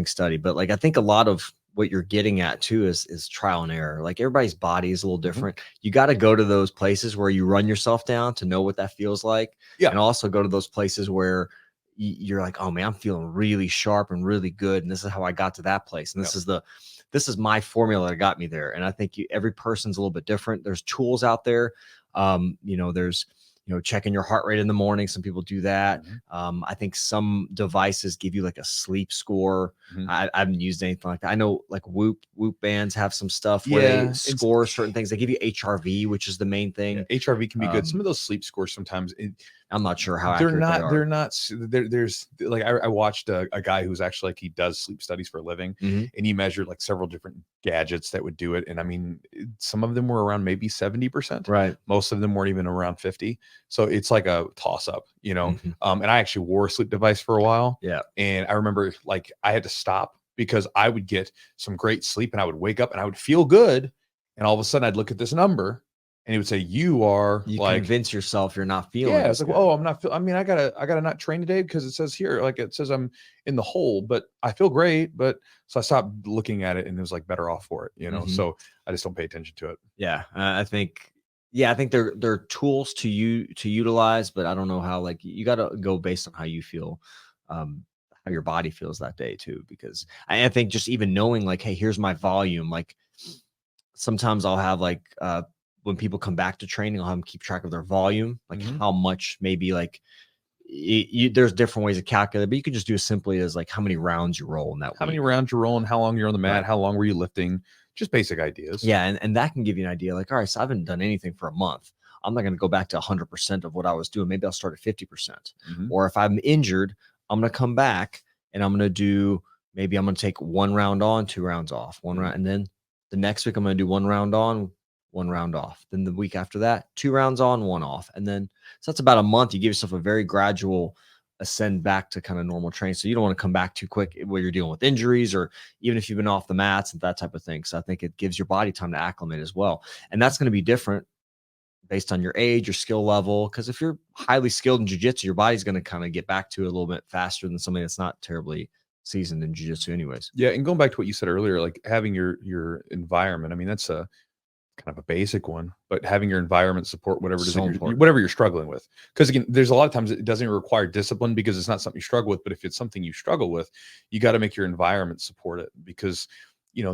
study. But like I think a lot of what you're getting at too is trial and error. Like everybody's body is a little different. You got to go to those places where you run yourself down to know what that feels like. And also go to those places where you're like, oh man, I'm feeling really sharp and really good. And this is how I got to that place. And this is my formula that got me there. And I think every person's a little bit different. There's tools out there. There's checking your heart rate in the morning. Some people do that. I think some devices give you like a sleep score. I haven't used anything like that. I know like Whoop bands have some stuff where they score certain things. They give you HRV, which is the main thing. HRV can be good. Some of those sleep scores sometimes I'm not sure how accurate they are. They're not. There's like I watched a guy who's actually like he does sleep studies for a living, and he measured like several different gadgets that would do it. And I mean, some of them were around maybe 70%. Right. Most of them weren't even around 50. So it's like a toss up, And I actually wore a sleep device for a while. Yeah. And I remember like I had to stop because I would get some great sleep and I would wake up and I would feel good, and all of a sudden I'd look at this number. And he would say, you like convince yourself you're not feeling. Yeah, it's like, well, I'm not. I mean, I gotta not train today because it says here, like it says I'm in the hole, but I feel great. But so I stopped looking at it, and it was like better off for it, So I just don't pay attention to it. Yeah, I think they're tools to utilize, but I don't know how. Like you got to go based on how you feel, how your body feels that day too. Because I think just even knowing like, hey, here's my volume. Like sometimes I'll have like when people come back to training, I'll have them keep track of their volume, like how much maybe like there's different ways to calculate, but you can just do as simply as like how many rounds you roll in that How many rounds you're rolling, how long you're on the mat, how long were you lifting, just basic ideas. Yeah. And that can give you an idea like, all right, so I haven't done anything for a month. I'm not going to go back to 100% of what I was doing. Maybe I'll start at 50%. Or if I'm injured, I'm going to come back and I'm going to take 1 round on, 2 rounds off, 1 round. And then the next week I'm going to do 1 round on, 1 round off. Then the week after that, 2 rounds on, 1 off. And then, so that's about a month. You give yourself a very gradual ascend back to kind of normal training. So you don't want to come back too quick where you're dealing with injuries or even if you've been off the mats and that type of thing. So I think it gives your body time to acclimate as well. And that's going to be different based on your age, your skill level. Because if you're highly skilled in jiu-jitsu, your body's going to kind of get back to it a little bit faster than somebody that's not terribly seasoned in jiu-jitsu anyways. Yeah. And going back to what you said earlier, like having your environment, I mean, that's a kind of a basic one, but having your environment support whatever it is whatever you're struggling with. Because again, there's a lot of times it doesn't require discipline because it's not something you struggle with. But if it's something you struggle with, you got to make your environment support it because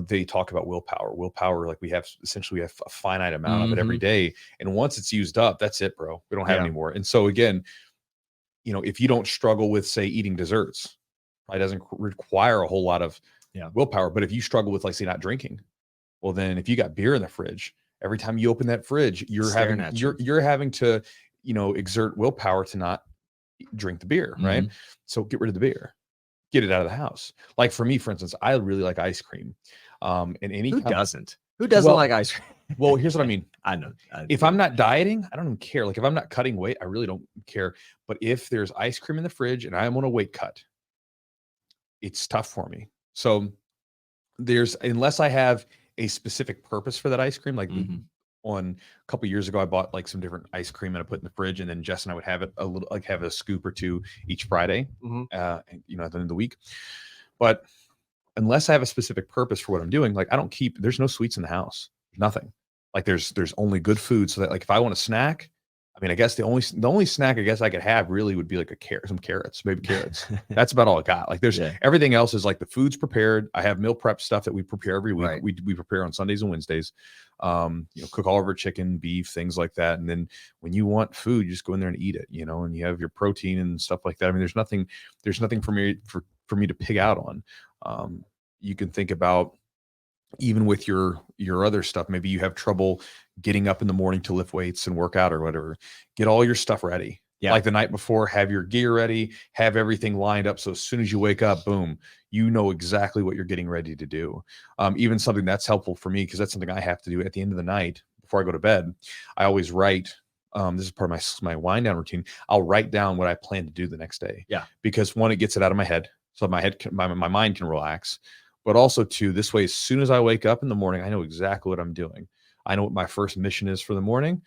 they talk about willpower. Like we have a finite amount of it every day. And once it's used up, that's it, bro. We don't have any more. And so again, if you don't struggle with say eating desserts, it doesn't require a whole lot of willpower. But if you struggle with like say not drinking, well, then if you got beer in the fridge, every time you open that fridge, you're having to, exert willpower to not drink the beer, right? So get rid of the beer, get it out of the house. Like for me, for instance, I really like ice cream. And who doesn't like ice cream? Well, here's what I mean. I know. If I'm not dieting, I don't even care. Like if I'm not cutting weight, I really don't care. But if there's ice cream in the fridge and I'm on a weight cut, it's tough for me. So unless I have a specific purpose for that ice cream. Like on a couple of years ago, I bought like some different ice cream and I put in the fridge, and then Jess and I would have it have a scoop or two each Friday, at the end of the week. But unless I have a specific purpose for what I'm doing, like there's no sweets in the house, nothing. Like there's only good food. So that like, if I want a snack, I mean, I guess the only snack I guess I could have really would be like some carrots, maybe carrots. That's about all I got. Like there's everything else is like the food's prepared. I have meal prep stuff that we prepare every week. Right. We prepare on Sundays and Wednesdays. Cook all of our chicken, beef, things like that. And then when you want food, you just go in there and eat it, and you have your protein and stuff like that. I mean, there's nothing for me to pig out on. You can think about even with your other stuff, maybe you have trouble getting up in the morning to lift weights and work out or whatever, get all your stuff ready. Yeah. Like the night before, have your gear ready, have everything lined up. So as soon as you wake up, boom, you know exactly what you're getting ready to do. Even something that's helpful for me, because that's something I have to do at the end of the night before I go to bed. I always write. This is part of my wind down routine. I'll write down what I plan to do the next day. Yeah. Because one, it gets it out of my head, so my mind can relax. But also two, this way, as soon as I wake up in the morning, I know exactly what I'm doing. I know what my first mission is for the morning,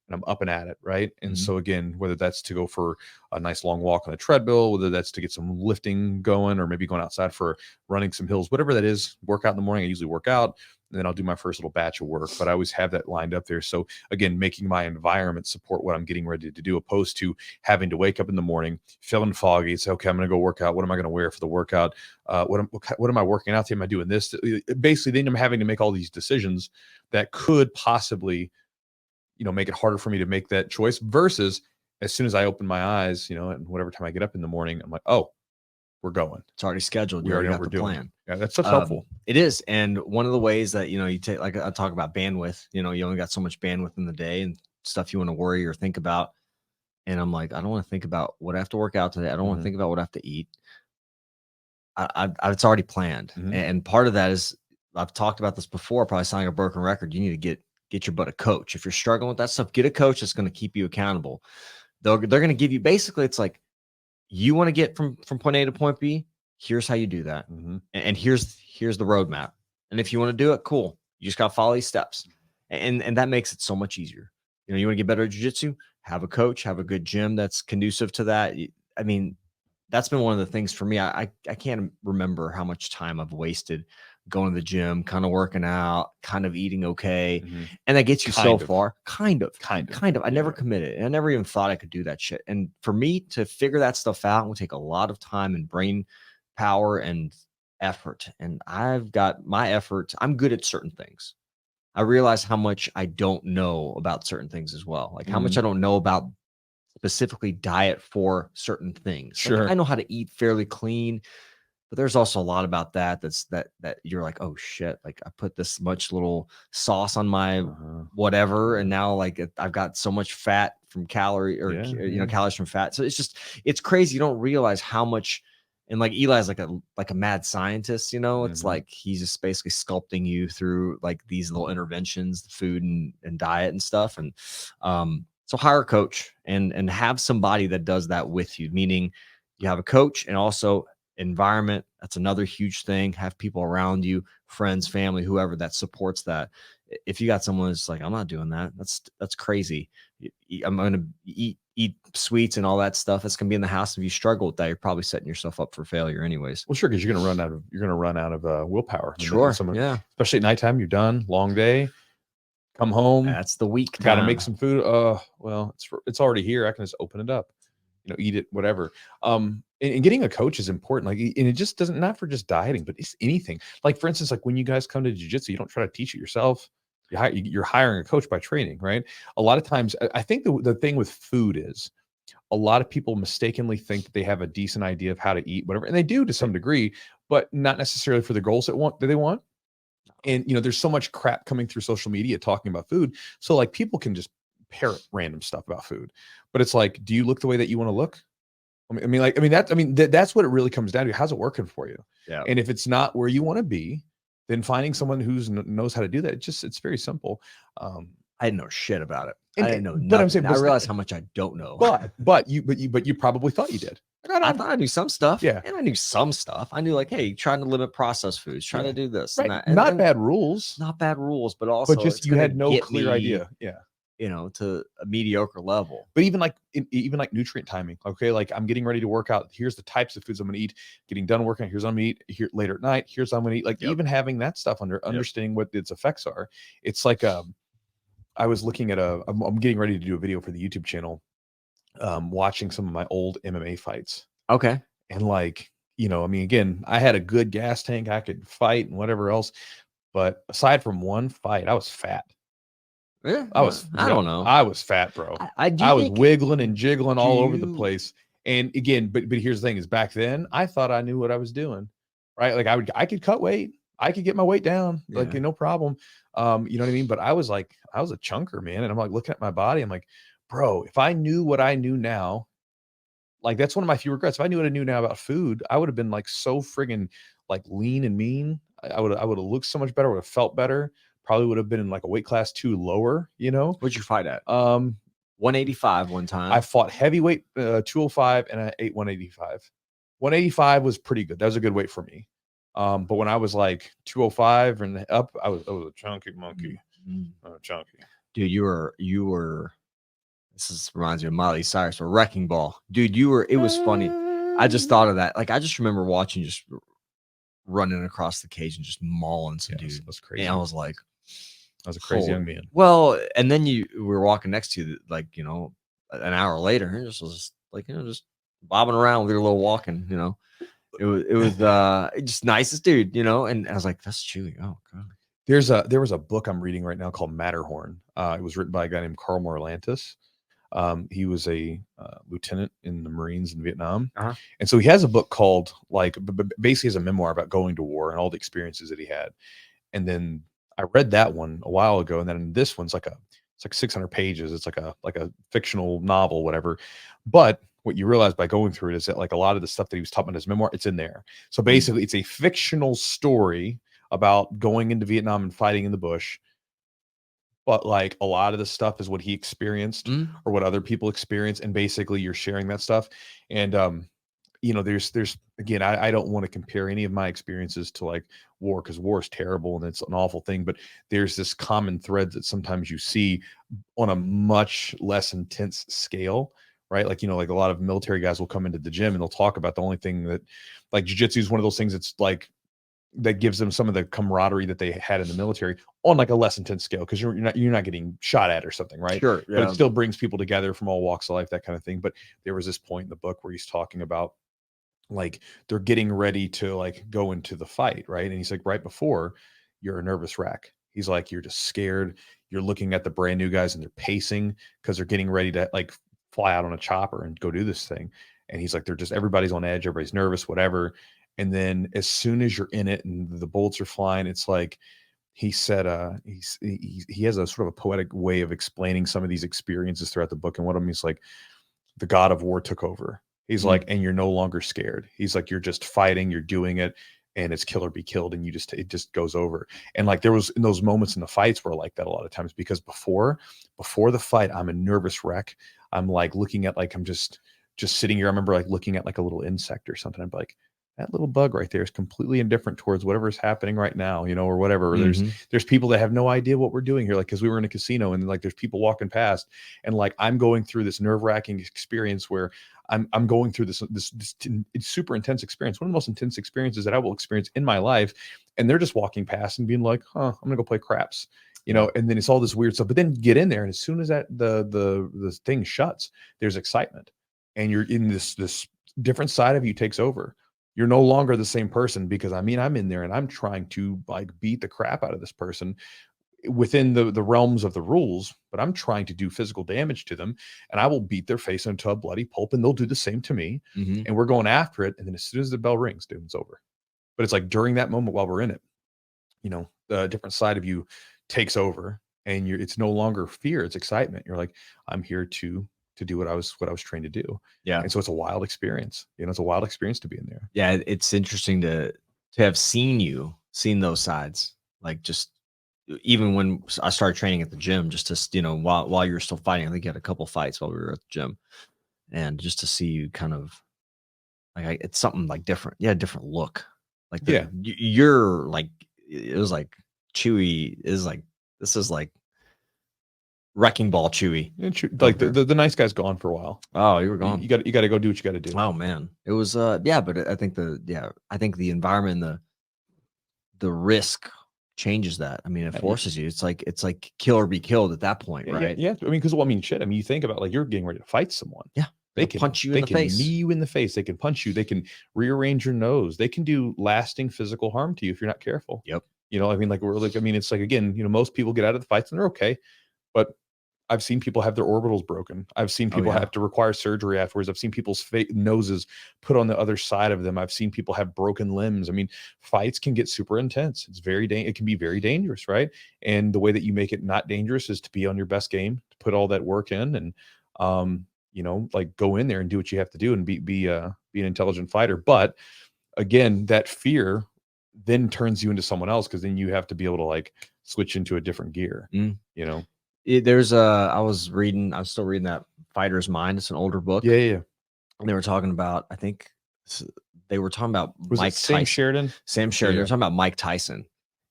and I'm up and at it, right? And so again, whether that's to go for a nice long walk on a treadmill, whether that's to get some lifting going, or maybe going outside for running some hills, whatever that is, work out in the morning. I usually work out, and then I'll do my first little batch of work, but I always have that lined up there. So again, making my environment support what I'm getting ready to do, opposed to having to wake up in the morning, feeling foggy, say, okay, I'm going to go work out. What am I going to wear for the workout? What am I working out? Am I doing this? Basically, then I'm having to make all these decisions that could possibly, make it harder for me to make that choice, versus as soon as I open my eyes, and whatever time I get up in the morning, I'm like, oh, we're going. It's already scheduled. We You already know got what the we're doing. plan. Yeah, that's such helpful. It is. And one of the ways that, you take, like I talk about bandwidth, you only got so much bandwidth in the day and stuff you want to worry or think about. And I'm like, I don't want to think about what I have to work out today. I don't want to think about what I have to eat. It's already planned. And part of that is, I've talked about this before, probably sounding a broken record. You need to get your butt a coach. If you're struggling with that stuff, get a coach that's going to keep you accountable. They're going to give you, basically, it's like, you want to get from point A to point B. Here's how you do that. And here's the roadmap. And if you want to do it, cool. You just got to follow these steps. And that makes it so much easier. You want to get better at jiu-jitsu, have a coach, have a good gym that's conducive to that. I mean, that's been one of the things for me. I can't remember how much time I've wasted going to the gym, kind of working out, kind of eating okay. And that gets you so far. Kind of. I never committed. And I never even thought I could do that shit. And for me to figure that stuff out will take a lot of time and brain power and effort. And I've got my effort. I'm good at certain things. I realize how much I don't know about certain things as well. Like how much I don't know about specifically diet for certain things. Sure. Like, I know how to eat fairly clean, but there's also a lot about that that you're like, oh shit, like I put this much little sauce on my whatever, and now like I've got so much fat from calories from fat. So it's crazy. You don't realize how much. And like Eli's like a mad scientist, it's like he's just basically sculpting you through like these little interventions, the food and diet and stuff. And so hire a coach and have somebody that does that with you, meaning you have a coach, and also environment. That's another huge thing. Have people around you, friends, family, whoever, that supports that. If you got someone that's like, I'm not doing that, that's crazy. I'm going to eat sweets and all that stuff. That's going to be in the house. If you struggle with that, you're probably setting yourself up for failure anyways. Well, sure. Cause you're going to run out of willpower. Sure. Yeah. Especially at nighttime, you're done, long day, come home. That's the week. Got to make some food. Well, it's already here. I can just open it up, eat it, whatever. And getting a coach is important. Like, and it just doesn't, not for just dieting, but it's anything. Like, for instance, like when you guys come to jiu-jitsu, you don't try to teach it yourself. You're hiring a coach by training, right? A lot of times, I think the thing with food is a lot of people mistakenly think that they have a decent idea of how to eat, whatever, and they do to some degree, but not necessarily for the goals that they want. And there's so much crap coming through social media talking about food, so like people can just parrot random stuff about food, but it's like, do you look the way that you want to look? That's what it really comes down to. How's it working for you? Yeah. And if it's not where you want to be, then finding someone who knows how to do that. It's very simple. I didn't know shit about it. I didn't know. But I'm saying, I realized how much I don't know. But you probably thought you did. I thought I knew some stuff. Yeah. And I knew some stuff. I knew like, hey, trying to limit processed foods, trying to do this. Right. And not bad rules. Not bad rules, but also just you had no clear idea. Yeah. To a mediocre level. But even like nutrient timing. Okay. Like I'm getting ready to work out. Here's the types of foods I'm going to eat. Getting done working. Here's what I'm going to eat here later at night. Here's what I'm going to eat. Like even having that stuff understanding what its effects are. It's like, I was looking at I'm getting ready to do a video for the YouTube channel, watching some of my old MMA fights. Okay. And like, again, I had a good gas tank. I could fight and whatever else. But aside from one fight, I was fat. Yeah, I don't know. I was fat, bro. I was wiggling and jiggling all over the place. And again, but here's the thing: is back then I thought I knew what I was doing, right? Like I could cut weight. I could get my weight down, Yeah. like no problem. You know what I mean? But I was a chunker, man. And I'm like looking at my body. I'm like, bro, if I knew what I knew now, like that's one of my few regrets. If I knew what I knew now about food, I would have been like so friggin' like lean and mean. I would have looked so much better, would have felt better. Probably would have been in like a weight class 2 lower, you know. What'd you fight at? 185 one time. I fought heavyweight 205 and I ate 185. 185 was pretty good. That was a good weight for me. But when I was like 205 and up, I was a chunky monkey. Chunky. Dude, you were this reminds me of Miley Cyrus or Wrecking Ball. Dude, it was funny. I just thought of that. Like I just remember watching you just running across the cage and just mauling some dude. That's crazy. And I was like, I was a crazy young man. Well, and then we were walking next to you, like, you know, an hour later, and just was like, you know, just bobbing around with your little walking, you know. It was just nicest dude, you know. And I was like, that's Chewy. Oh god. There was a book I'm reading right now called Matterhorn. It was written by a guy named Carl Morlantis. He was a lieutenant in the Marines in Vietnam. And so he has a book called like basically as a memoir about going to war and all the experiences that he had. And then I read that one a while ago. And then this one's it's like 600 pages. It's like a fictional novel, whatever. But what you realize by going through it is that like a lot of the stuff that he was talking about in his memoir, it's in there. So basically it's a fictional story about going into Vietnam and fighting in the bush. But like a lot of the stuff is what he experienced or what other people experience. And basically you're sharing that stuff. And, you know, there's again, I don't want to compare any of my experiences to like war because war is terrible and it's an awful thing. But there's this common thread that sometimes you see on a much less intense scale, right? Like, you know, like a lot of military guys will come into the gym and they'll talk about the only thing that like jiu-jitsu is one of those things that's like, that gives them some of the camaraderie that they had in the military on like a less intense scale because you're not getting shot at or something, right? Sure. Yeah. But it still brings people together from all walks of life, that kind of thing. But there was this point in the book where he's talking about like they're getting ready to like go into the fight, right? And he's like, right before, you're a nervous wreck. He's like, you're just scared. You're looking at the brand new guys and they're pacing because they're getting ready to like fly out on a chopper and go do this thing. And he's like, everybody's on edge, everybody's nervous, whatever. And then as soon as you're in it and the bullets are flying, it's like he said, he has a sort of a poetic way of explaining some of these experiences throughout the book. And one of them is like, the God of war took over. He's like, and you're no longer scared. He's like, you're just fighting, you're doing it, and it's kill or be killed. And it just goes over. And like, there was in those moments in the fights were like that a lot of times, because before the fight, I'm a nervous wreck. I'm like looking at, like, I'm just sitting here. I remember like looking at like a little insect or something. I'm like, that little bug right there is completely indifferent towards whatever is happening right now, you know, or whatever. Or there's people that have no idea what we're doing here. Like, cause we were in a casino and like, there's people walking past and like, I'm going through this nerve-wracking experience where I'm going through this it's super intense experience. One of the most intense experiences that I will experience in my life. And they're just walking past and being like, I'm gonna go play craps, you know, and then it's all this weird stuff, but then get in there. And as soon as that, the thing shuts, there's excitement and you're in this different side of you takes over. You're no longer the same person because I'm in there and I'm trying to like beat the crap out of this person within the realms of the rules, but I'm trying to do physical damage to them and I will beat their face into a bloody pulp and they'll do the same to me. And we're going after it. And then as soon as the bell rings, dude, it's over. But it's like during that moment while we're in it, you know, the different side of you takes over and it's no longer fear, it's excitement. You're like, I'm here to do what I was trained to do. Yeah. And so it's a wild experience. You know, it's a wild experience to be in there. Yeah. It's interesting to have seen those sides. Like just even when I started training at the gym, just to, you know, while you were still fighting, I think you had a couple fights while we were at the gym, and just to see you kind of like, it's something like different. Yeah. Different look. Like, you're like, it was like Chewy is like, this is like Wrecking Ball Chewy. Like the nice guy's gone for a while. Oh, you were gone. You got to go do what you got to do. Oh man, it was yeah, but I think the environment, the risk changes that. I mean, it forces you. It's like kill or be killed at that point, right? Yeah. I mean, because shit. I mean, you think about like you're getting ready to fight someone. Yeah, they can punch you in the face. They can knee you in the face. They can punch you. They can rearrange your nose. They can do lasting physical harm to you if you're not careful. Yep. You know, I mean, like it's like, again, you know, most people get out of the fights and they're okay, but I've seen people have their orbitals broken. I've seen people have to require surgery afterwards. I've seen people's noses put on the other side of them. I've seen people have broken limbs. I mean, fights can get super intense. It can be very dangerous, right? And the way that you make it not dangerous is to be on your best game, to put all that work in, and like go in there and do what you have to do and be an intelligent fighter. But again, that fear then turns you into someone else, because then you have to be able to like switch into a different gear. There's I was still reading that Fighter's Mind. It's an older book. Yeah. And they were talking about, I think they were talking about Mike Tyson. Sam Sheridan. They were talking about Mike Tyson,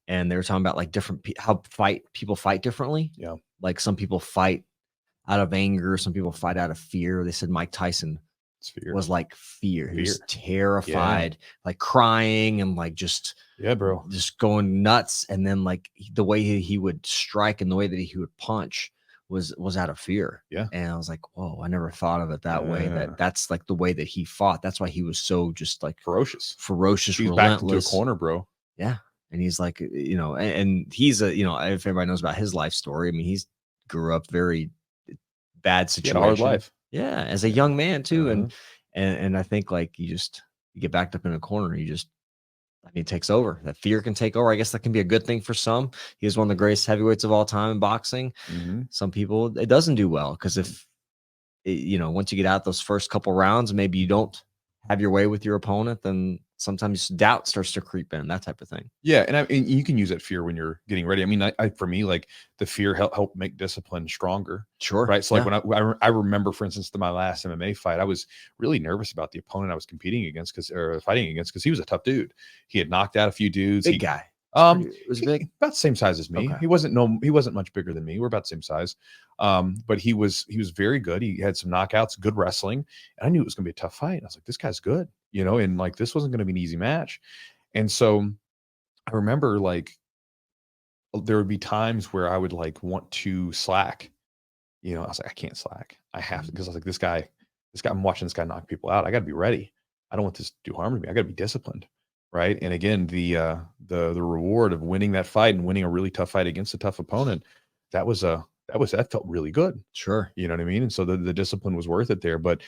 and they were talking about like how people fight differently. Yeah. Like some people fight out of anger. Some people fight out of fear. They said Mike Tyson was like fear. He was terrified, like crying and like just going nuts. And then like the way he would strike and the way that he would punch was out of fear. Yeah. And I was like, whoa, I never thought of it that way. That's like the way that he fought. That's why he was so just like ferocious, he's relentless. Back into a corner, bro. Yeah. And he's like, and he's if everybody knows about his life story, I mean, he's grew up very bad situation. Hard life. Yeah, as a young man too. And I think like you get backed up in a corner. It takes over. That fear can take over. I guess that can be a good thing for some. He was one of the greatest heavyweights of all time in boxing. Some people, it doesn't do well because once you get out those first couple rounds, maybe you don't have your way with your opponent, then sometimes doubt starts to creep in, that type of thing. Yeah. And you can use that fear when you're getting ready. I mean, for me, like the fear helped make discipline stronger. Sure. Right. So like when I remember, for instance, my last MMA fight, I was really nervous about the opponent I was competing against fighting against, because he was a tough dude. He had knocked out a few dudes. Big guy. Was big, about the same size as me. Okay. He wasn't much bigger than me. We're about the same size. But he was very good. He had some knockouts, good wrestling, and I knew it was gonna be a tough fight. I was like, this guy's good, and like this wasn't gonna be an easy match. And so I remember like there would be times where I would like want to slack. I was like, I can't slack. I have to, because I was like, this guy, I'm watching this guy knock people out. I gotta be ready. I don't want this to do harm to me. I gotta be disciplined. Right. And again, the reward of winning that fight and winning a really tough fight against a tough opponent, that felt really good. Sure. You know what I mean? And so the discipline was worth it there. But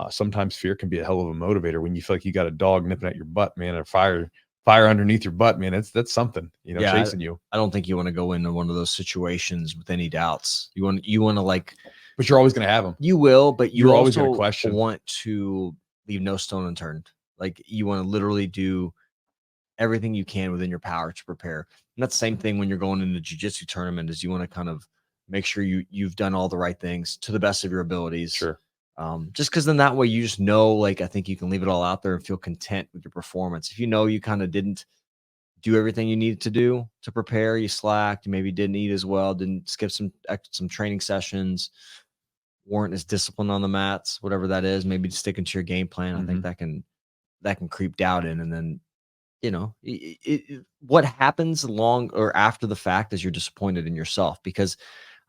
sometimes fear can be a hell of a motivator when you feel like you got a dog nipping at your butt, man, or fire underneath your butt, man. That's something, chasing you. I don't think you want to go into one of those situations with any doubts. You want to like, but you're always going to have them. You will, but you're always going to question. Want to leave no stone unturned. Like you want to literally do everything you can within your power to prepare. And that's the same thing when you're going into the jiu-jitsu tournament, is you want to kind of make sure you've done all the right things to the best of your abilities. Sure. Just because then that way you just know, like, I think you can leave it all out there and feel content with your performance. If you kind of didn't do everything you needed to do to prepare, you slacked, you maybe didn't eat as well, didn't skip some training sessions, weren't as disciplined on the mats, whatever that is, maybe just sticking to your game plan. I think that can creep doubt in. And then, what happens long or after the fact is you're disappointed in yourself, because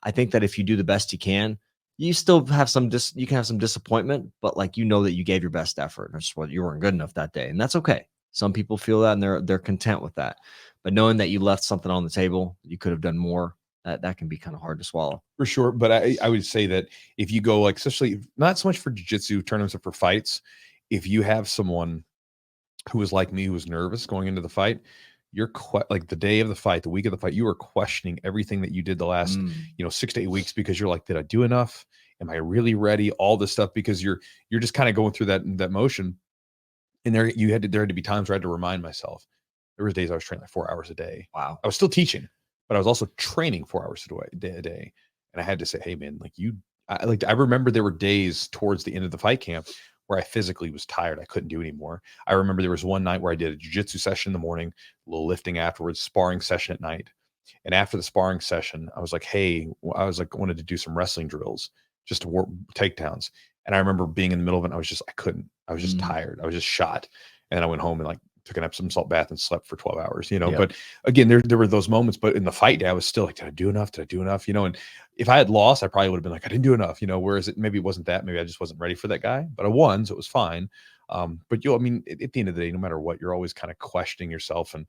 I think that if you do the best you can, you still have you can have some disappointment, but like, that you gave your best effort. That's what you weren't good enough that day. And that's okay. Some people feel that and they're content with that, but knowing that you left something on the table, you could have done more, that can be kind of hard to swallow. For sure. But I would say that if you go like, especially not so much for jiu-jitsu tournaments, but for fights, if you have someone who was like me, who was nervous going into the fight, you're like the day of the fight, the week of the fight, you are questioning everything that you did the last, 6 to 8 weeks, because you're like, did I do enough? Am I really ready? All this stuff, because you're just kind of going through that motion. And there had to be times where I had to remind myself. There was days I was training like 4 hours a day. Wow. I was still teaching, but I was also training 4 hours a day. And I had to say, hey man, I remember there were days towards the end of the fight camp where I physically was tired. I couldn't do anymore. I remember there was one night where I did a jiu-jitsu session in the morning, a little lifting afterwards, sparring session at night. And after the sparring session, I was like, I wanted to do some wrestling drills just to work takedowns. And I remember being in the middle of it, I couldn't. I was just tired. I was just shot. And then I went home and took an Epsom salt bath and slept for 12 hours, But again, there were those moments, but in the fight day, I was still like, did I do enough? And if I had lost, I probably would have been like, I didn't do enough, whereas maybe it wasn't that, maybe I just wasn't ready for that guy, but I won. So it was fine. But at the end of the day, no matter what, you're always kind of questioning yourself. And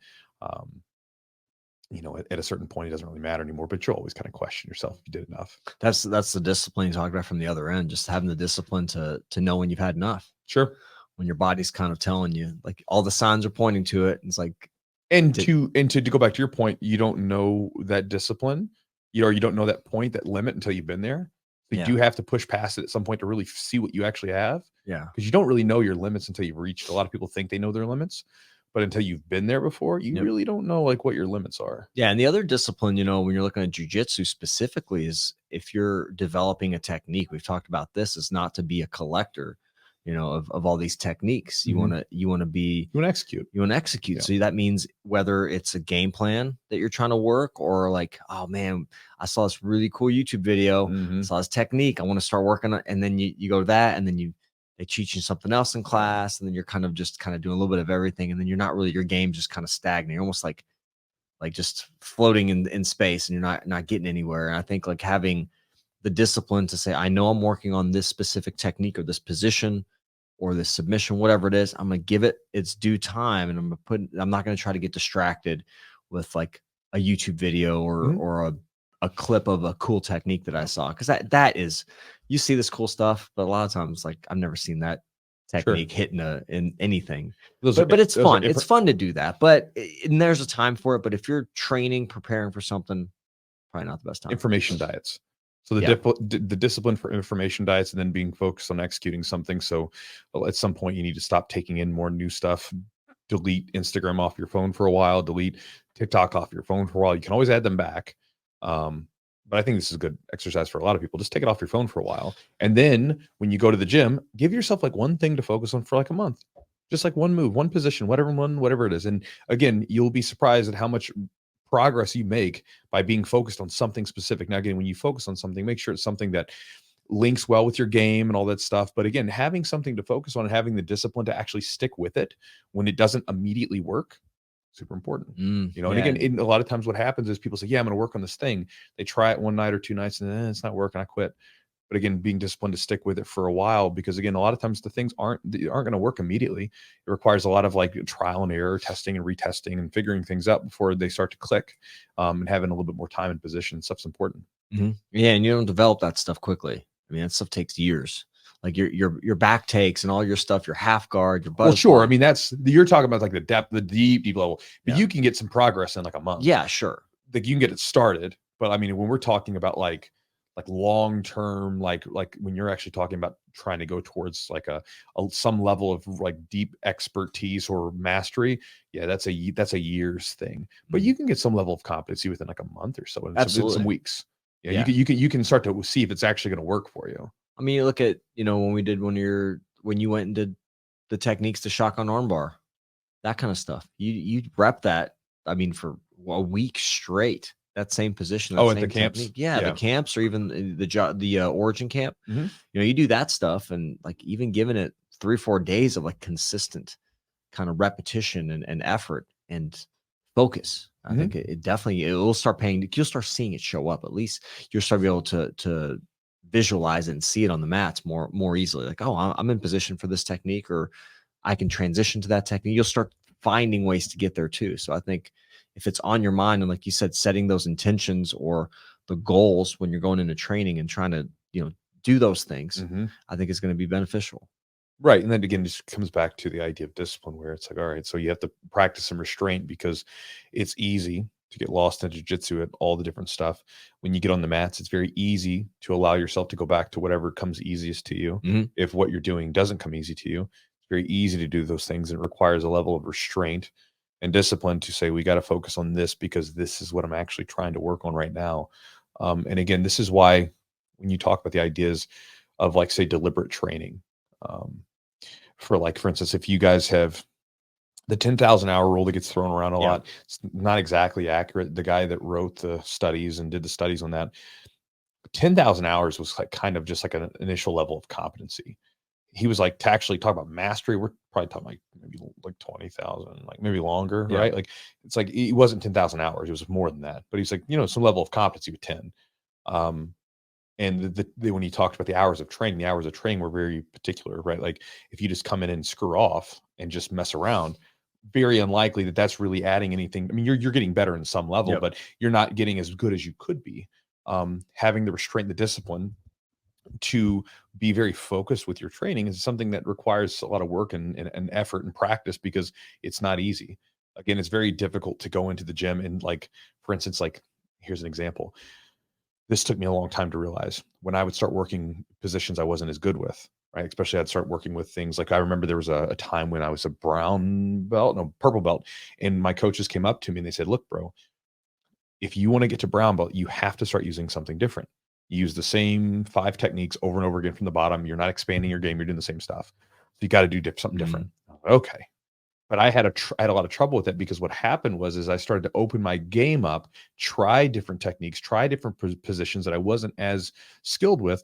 at a certain point, it doesn't really matter anymore, but you'll always kind of question yourself if you did enough. That's the discipline you talked about from the other end, just having the discipline to know when you've had enough. Sure. When your body's kind of telling you, like, all the signs are pointing to it. It's like, and to go back to your point, you don't know that discipline, you don't know that point, that limit until you've been there. So you do have to push past it at some point to really see what you actually have. Yeah. Because you don't really know your limits until you've reached. A lot of people think they know their limits, but until you've been there before, you really don't know like what your limits are. Yeah. And the other discipline, when you're looking at jiu-jitsu specifically, is if you're developing a technique, we've talked about this, is not to be a collector, of all these techniques. You want to execute. You want to execute. So that means whether it's a game plan that you're trying to work, or like, oh man, I saw this really cool YouTube video, saw this technique, I want to start working on it. And then you go to that, and then they teach you something else in class, and then you're kind of doing a little bit of everything, and then you're not really, your game's just kind of stagnant. You're almost like just floating in space, and you're not getting anywhere. And I think like having the discipline to say, I know I'm working on this specific technique or this position or this submission, whatever it is, I'm going to give it its due time. And I'm not going to try to get distracted with like a YouTube video or a clip of a cool technique that I saw. Cause that is, you see this cool stuff, but a lot of times, like, I've never seen that technique hitting in anything, but it's fun. It's fun to do that, and there's a time for it. But if you're training, preparing for something, probably not the best time. Information diets. So the discipline for information diets, and then being focused on executing something. So at some point you need to stop taking in more new stuff, delete Instagram off your phone for a while, delete TikTok off your phone for a while. You can always add them back. But I think this is a good exercise for a lot of people. Just take it off your phone for a while. And then when you go to the gym, give yourself like one thing to focus on for like a month, just like one move, one position, whatever it is. And again, you'll be surprised at how much progress you make by being focused on something specific. Now, again, when you focus on something, make sure it's something that links well with your game and all that stuff. But again, having something to focus on and having the discipline to actually stick with it when it doesn't immediately work, super important. And again, a lot of times what happens is people say, yeah, I'm going to work on this thing. They try it one night or 2 nights and then it's not working, I quit. But again, being disciplined to stick with it for a while, because again, a lot of times the things aren't going to work immediately. It requires a lot of like trial and error, testing and retesting and figuring things out before they start to click, and having a little bit more time in position. Stuff's important. Yeah. And you don't develop that stuff quickly. I mean, that stuff takes years. Like your back takes and all your stuff, your half guard, your butterfly. Well, sure. I mean, you're talking about like the depth, the deep level, but you can get some progress in like a month. Yeah, sure. Like you can get it started. But I mean, when we're talking about like long-term, like when you're actually talking about trying to go towards like some level of like deep expertise or mastery, that's a year's thing. But you can get some level of competency within like a month or so, and some weeks. You can start to see if it's actually going to work for you. I mean, you look at, when you went and did the techniques to shotgun armbar, that kind of stuff. You rep that, I mean, for a week straight, that same position. At the camps? The camps, or even the origin camp. You do that stuff, and like even giving it 3 or 4 days of like consistent kind of repetition and effort and focus. I think it will start paying. You'll start seeing it show up. At least you'll start to be able to visualize it and see it on the mats more easily. Like, oh, I'm in position for this technique, or I can transition to that technique. You'll start finding ways to get there too. So I think if it's on your mind, and like you said, setting those intentions or the goals when you're going into training and trying to, do those things, I think it's going to be beneficial. Right. And then again, just comes back to the idea of discipline, where it's like, all right, so you have to practice some restraint, because it's easy to get lost in jiu-jitsu at all the different stuff. When you get on the mats, it's very easy to allow yourself to go back to whatever comes easiest to you. If what you're doing doesn't come easy to you, it's very easy to do those things. And it requires a level of restraint and discipline to say, we got to focus on this because this is what I'm actually trying to work on right now. And again, this is why when you talk about the ideas of like, say, deliberate training, for instance, if you guys have the 10,000 hour rule that gets thrown around a lot, it's not exactly accurate. The guy that wrote the studies and did the studies on that, 10,000 hours was like kind of just like an initial level of competency. He was like, to actually talk about mastery, we're probably talking like maybe like 20,000, like maybe longer, right? Like it's like, it wasn't 10,000 hours. It was more than that, but he's like, some level of competency with 10. And when he talked about the hours of training were very particular, right? Like if you just come in and screw off and just mess around, very unlikely that that's really adding anything. I mean, you're getting better in some level, but you're not getting as good as you could be. Having the restraint, the discipline to be very focused with your training is something that requires a lot of work and effort and practice, because it's not easy. Again, it's very difficult to go into the gym and, like, for instance, like, here's an example. This took me a long time to realize. When I would start working positions I wasn't as good with, right? Especially I'd start working with things like, I remember there was a time when I was a purple belt, and my coaches came up to me and they said, look, bro, if you want to get to brown belt, you have to start using something different. You use the same 5 techniques over and over again from the bottom. You're not expanding your game. You're doing the same stuff. So you got to do something different. Okay. But I had a lot of trouble with it, because what happened was I started to open my game up, try different techniques, try different positions that I wasn't as skilled with.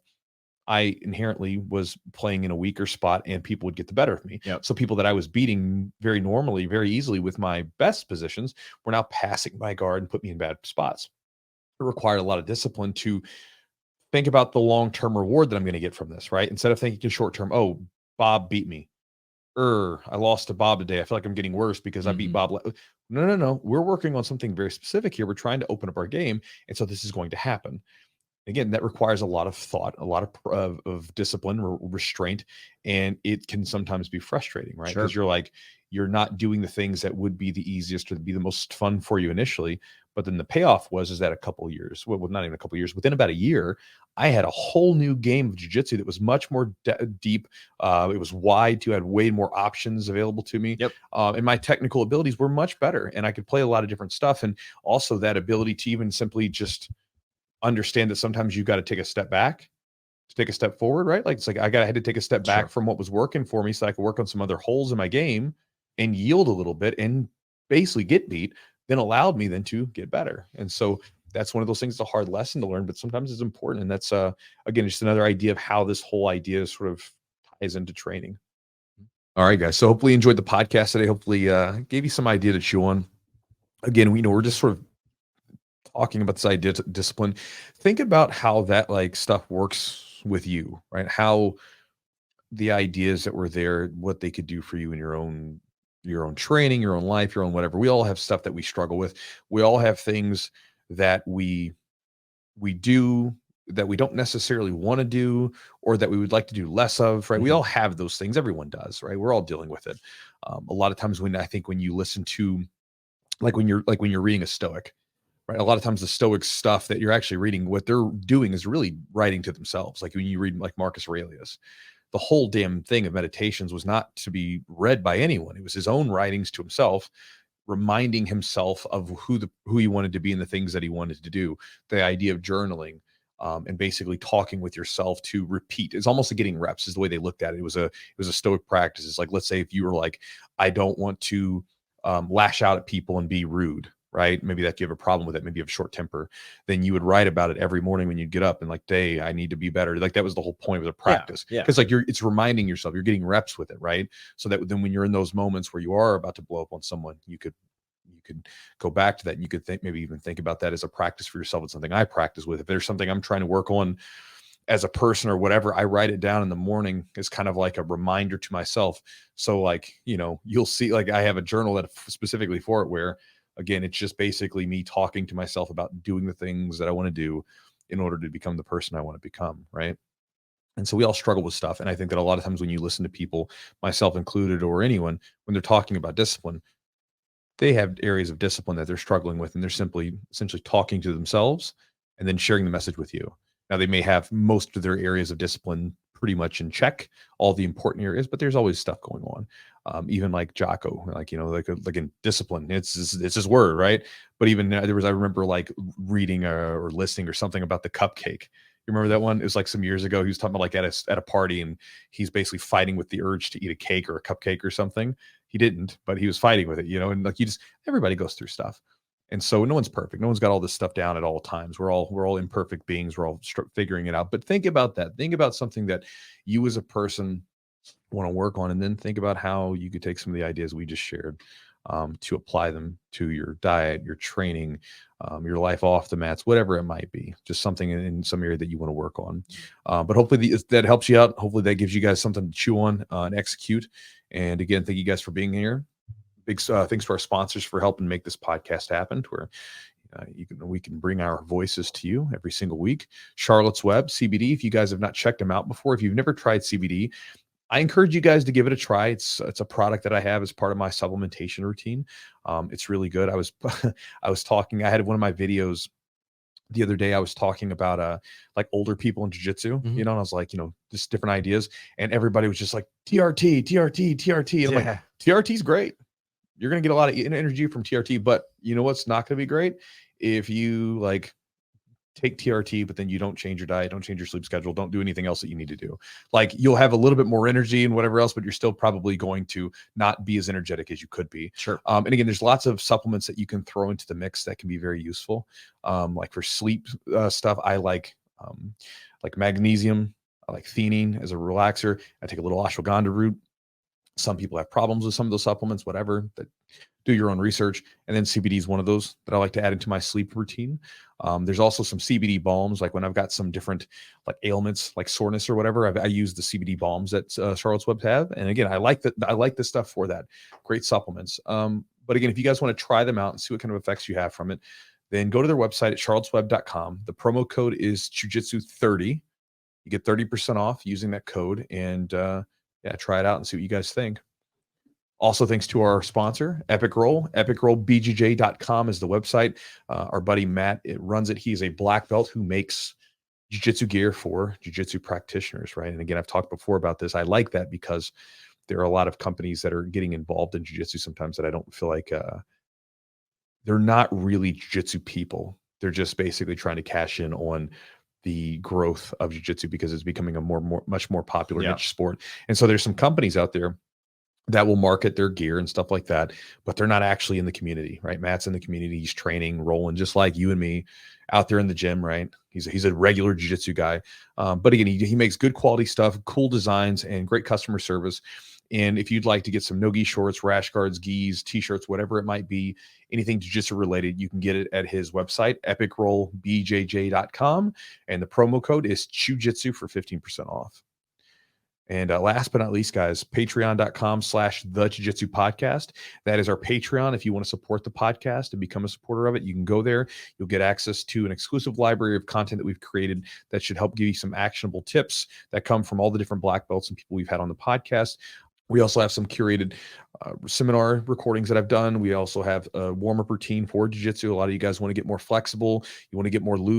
I inherently was playing in a weaker spot, and people would get the better of me. So people that I was beating very normally, very easily with my best positions, were now passing my guard and put me in bad spots. It required a lot of discipline to think about the long-term reward that I'm going to get from this, right? Instead of thinking short-term, oh, Bob beat me. I lost to Bob today. I feel like I'm getting worse because I beat Bob. No. We're working on something very specific here. We're trying to open up our game. And so this is going to happen. Again, that requires a lot of thought, a lot of discipline, restraint, and it can sometimes be frustrating, right? Because you're not doing the things that would be the easiest or be the most fun for you initially. But then the payoff was that a couple of years, well, not even a couple of years, within about a year, I had a whole new game of jiu-jitsu that was much more deep. It was wide too. I had way more options available to me. And my technical abilities were much better, and I could play a lot of different stuff. And also that ability to even simply just understand that sometimes you got to take a step back to take a step forward, right? Like, it's like I had to take a step back from what was working for me so I could work on some other holes in my game and yield a little bit and basically get beat, then allowed me then to get better. And so that's one of those things. It's a hard lesson to learn, but sometimes it's important. And that's again, just another idea of how this whole idea sort of ties into training. All right, guys. So hopefully you enjoyed the podcast today. Hopefully gave you some idea to chew on. Again, we're just sort of talking about this idea of discipline. Think about how that like stuff works with you, right? How the ideas that were there, what they could do for you in your own training, your own life, your own whatever. We all have stuff that we struggle with. We all have things that we do that we don't necessarily want to do, or that we would like to do less of, right? We all have those things. Everyone does, right? We're all dealing with it. A lot of times when you listen to, like when you're reading a Stoic, right? A lot of times the Stoic stuff that you're actually reading, what they're doing is really writing to themselves. Like when you read like Marcus Aurelius, the whole damn thing of meditations was not to be read by anyone. It was his own writings to himself, reminding himself of who he wanted to be and the things that he wanted to do. The idea of journaling, and basically talking with yourself to repeat. It's almost like getting reps is the way they looked at it. It was a Stoic practice. It's like, let's say if you were like, I don't want to lash out at people and be rude, right? Maybe that you have a problem with it. Maybe you have a short temper. Then you would write about it every morning when you get up and like, day, I need to be better. Like that was the whole point of the practice. Because like it's reminding yourself, you're getting reps with it, right? So that then when you're in those moments where you are about to blow up on someone, you could go back to that, and you could maybe even think about that as a practice for yourself. It's something I practice with. If there's something I'm trying to work on as a person or whatever, I write it down in the morning as kind of like a reminder to myself. So like, you'll see, like I have a journal that specifically for it, where again, it's just basically me talking to myself about doing the things that I want to do in order to become the person I want to become. Right. And so we all struggle with stuff. And I think that a lot of times when you listen to people, myself included, or anyone, when they're talking about discipline, they have areas of discipline that they're struggling with, and they're essentially talking to themselves and then sharing the message with you. Now, they may have most of their areas of discipline pretty much in check, all the important areas, but there's always stuff going on. Even like Jocko, like, like in discipline, it's his word, right? But even I remember like reading or listening or something about the cupcake. You remember that one? It was like some years ago. He was talking about like at a party, and he's basically fighting with the urge to eat a cake or a cupcake or something. He didn't, but he was fighting with it, and like everybody goes through stuff. And so no one's perfect. No one's got all this stuff down at all times. We're all imperfect beings. We're all figuring it out. But think about that. Think about something that you as a person want to work on, and then think about how you could take some of the ideas we just shared to apply them to your diet, your training, your life off the mats, whatever it might be. Just something in some area that you want to work on. But hopefully that helps you out. Hopefully that gives you guys something to chew on and execute. And again, thank you guys for being here. Big thanks to our sponsors for helping make this podcast happen, where we can bring our voices to you every single week. Charlotte's Web CBD. If you guys have not checked them out before, if you've never tried CBD, I encourage you guys to give it a try. It's a product that I have as part of my supplementation routine. It's really good. I was I had one of my videos the other day. I was talking about like older people in jiu-jitsu, and I was like, just different ideas, and everybody was just like TRT, TRT, TRT. And I'm like, TRT's great. You're going to get a lot of energy from TRT, but you know what's not going to be great? If you like take TRT, but then you don't change your diet, don't change your sleep schedule, don't do anything else that you need to do. Like, you'll have a little bit more energy and whatever else, but you're still probably going to not be as energetic as you could be. Sure. And again, there's lots of supplements that you can throw into the mix that can be very useful. Like for sleep stuff, I like magnesium. I like theanine as a relaxer. I take a little ashwagandha root. Some people have problems with some of those supplements, whatever. Do your own research. And then CBD is one of those that I like to add into my sleep routine. There's also some CBD balms, like when I've got some different like ailments, like soreness or whatever. I use the CBD balms that Charlotte's Web have. And again, I like this stuff for that. Great supplements. But again, if you guys want to try them out and see what kind of effects you have from it, then go to their website at charlottesweb.com. The promo code is Jiu-Jitsu30. You get 30% off using that code, and try it out and see what you guys think. Also, thanks to our sponsor, Epic Roll. EpicRollBJJ.com is the website. Our buddy Matt, runs it. He's a black belt who makes jiu-jitsu gear for jiu-jitsu practitioners, right? And again, I've talked before about this. I like that because there are a lot of companies that are getting involved in jiu-jitsu sometimes that I don't feel like they're not really jiu-jitsu people. They're just basically trying to cash in on the growth of jiu-jitsu because it's becoming a much more popular niche sport. And so there's some companies out there that will market their gear and stuff like that, but they're not actually in the community, right? Matt's in the community. He's training, rolling, just like you and me out there in the gym, right? He's a regular jiu-jitsu guy. But again, he makes good quality stuff, cool designs, and great customer service. And if you'd like to get some no-gi shorts, rash guards, gis, t-shirts, whatever it might be, anything jiu-jitsu related, you can get it at his website, epicrollbjj.com. And the promo code is Chewjitsu for 15% off. And last but not least, guys, patreon.com/the Jiu-Jitsu podcast. That is our Patreon. If you want to support the podcast and become a supporter of it, you can go there. You'll get access to an exclusive library of content that we've created that should help give you some actionable tips that come from all the different black belts and people we've had on the podcast. We also have some curated seminar recordings that I've done. We also have a warm-up routine for jiu-jitsu. A lot of you guys want to get more flexible. You want to get more loose.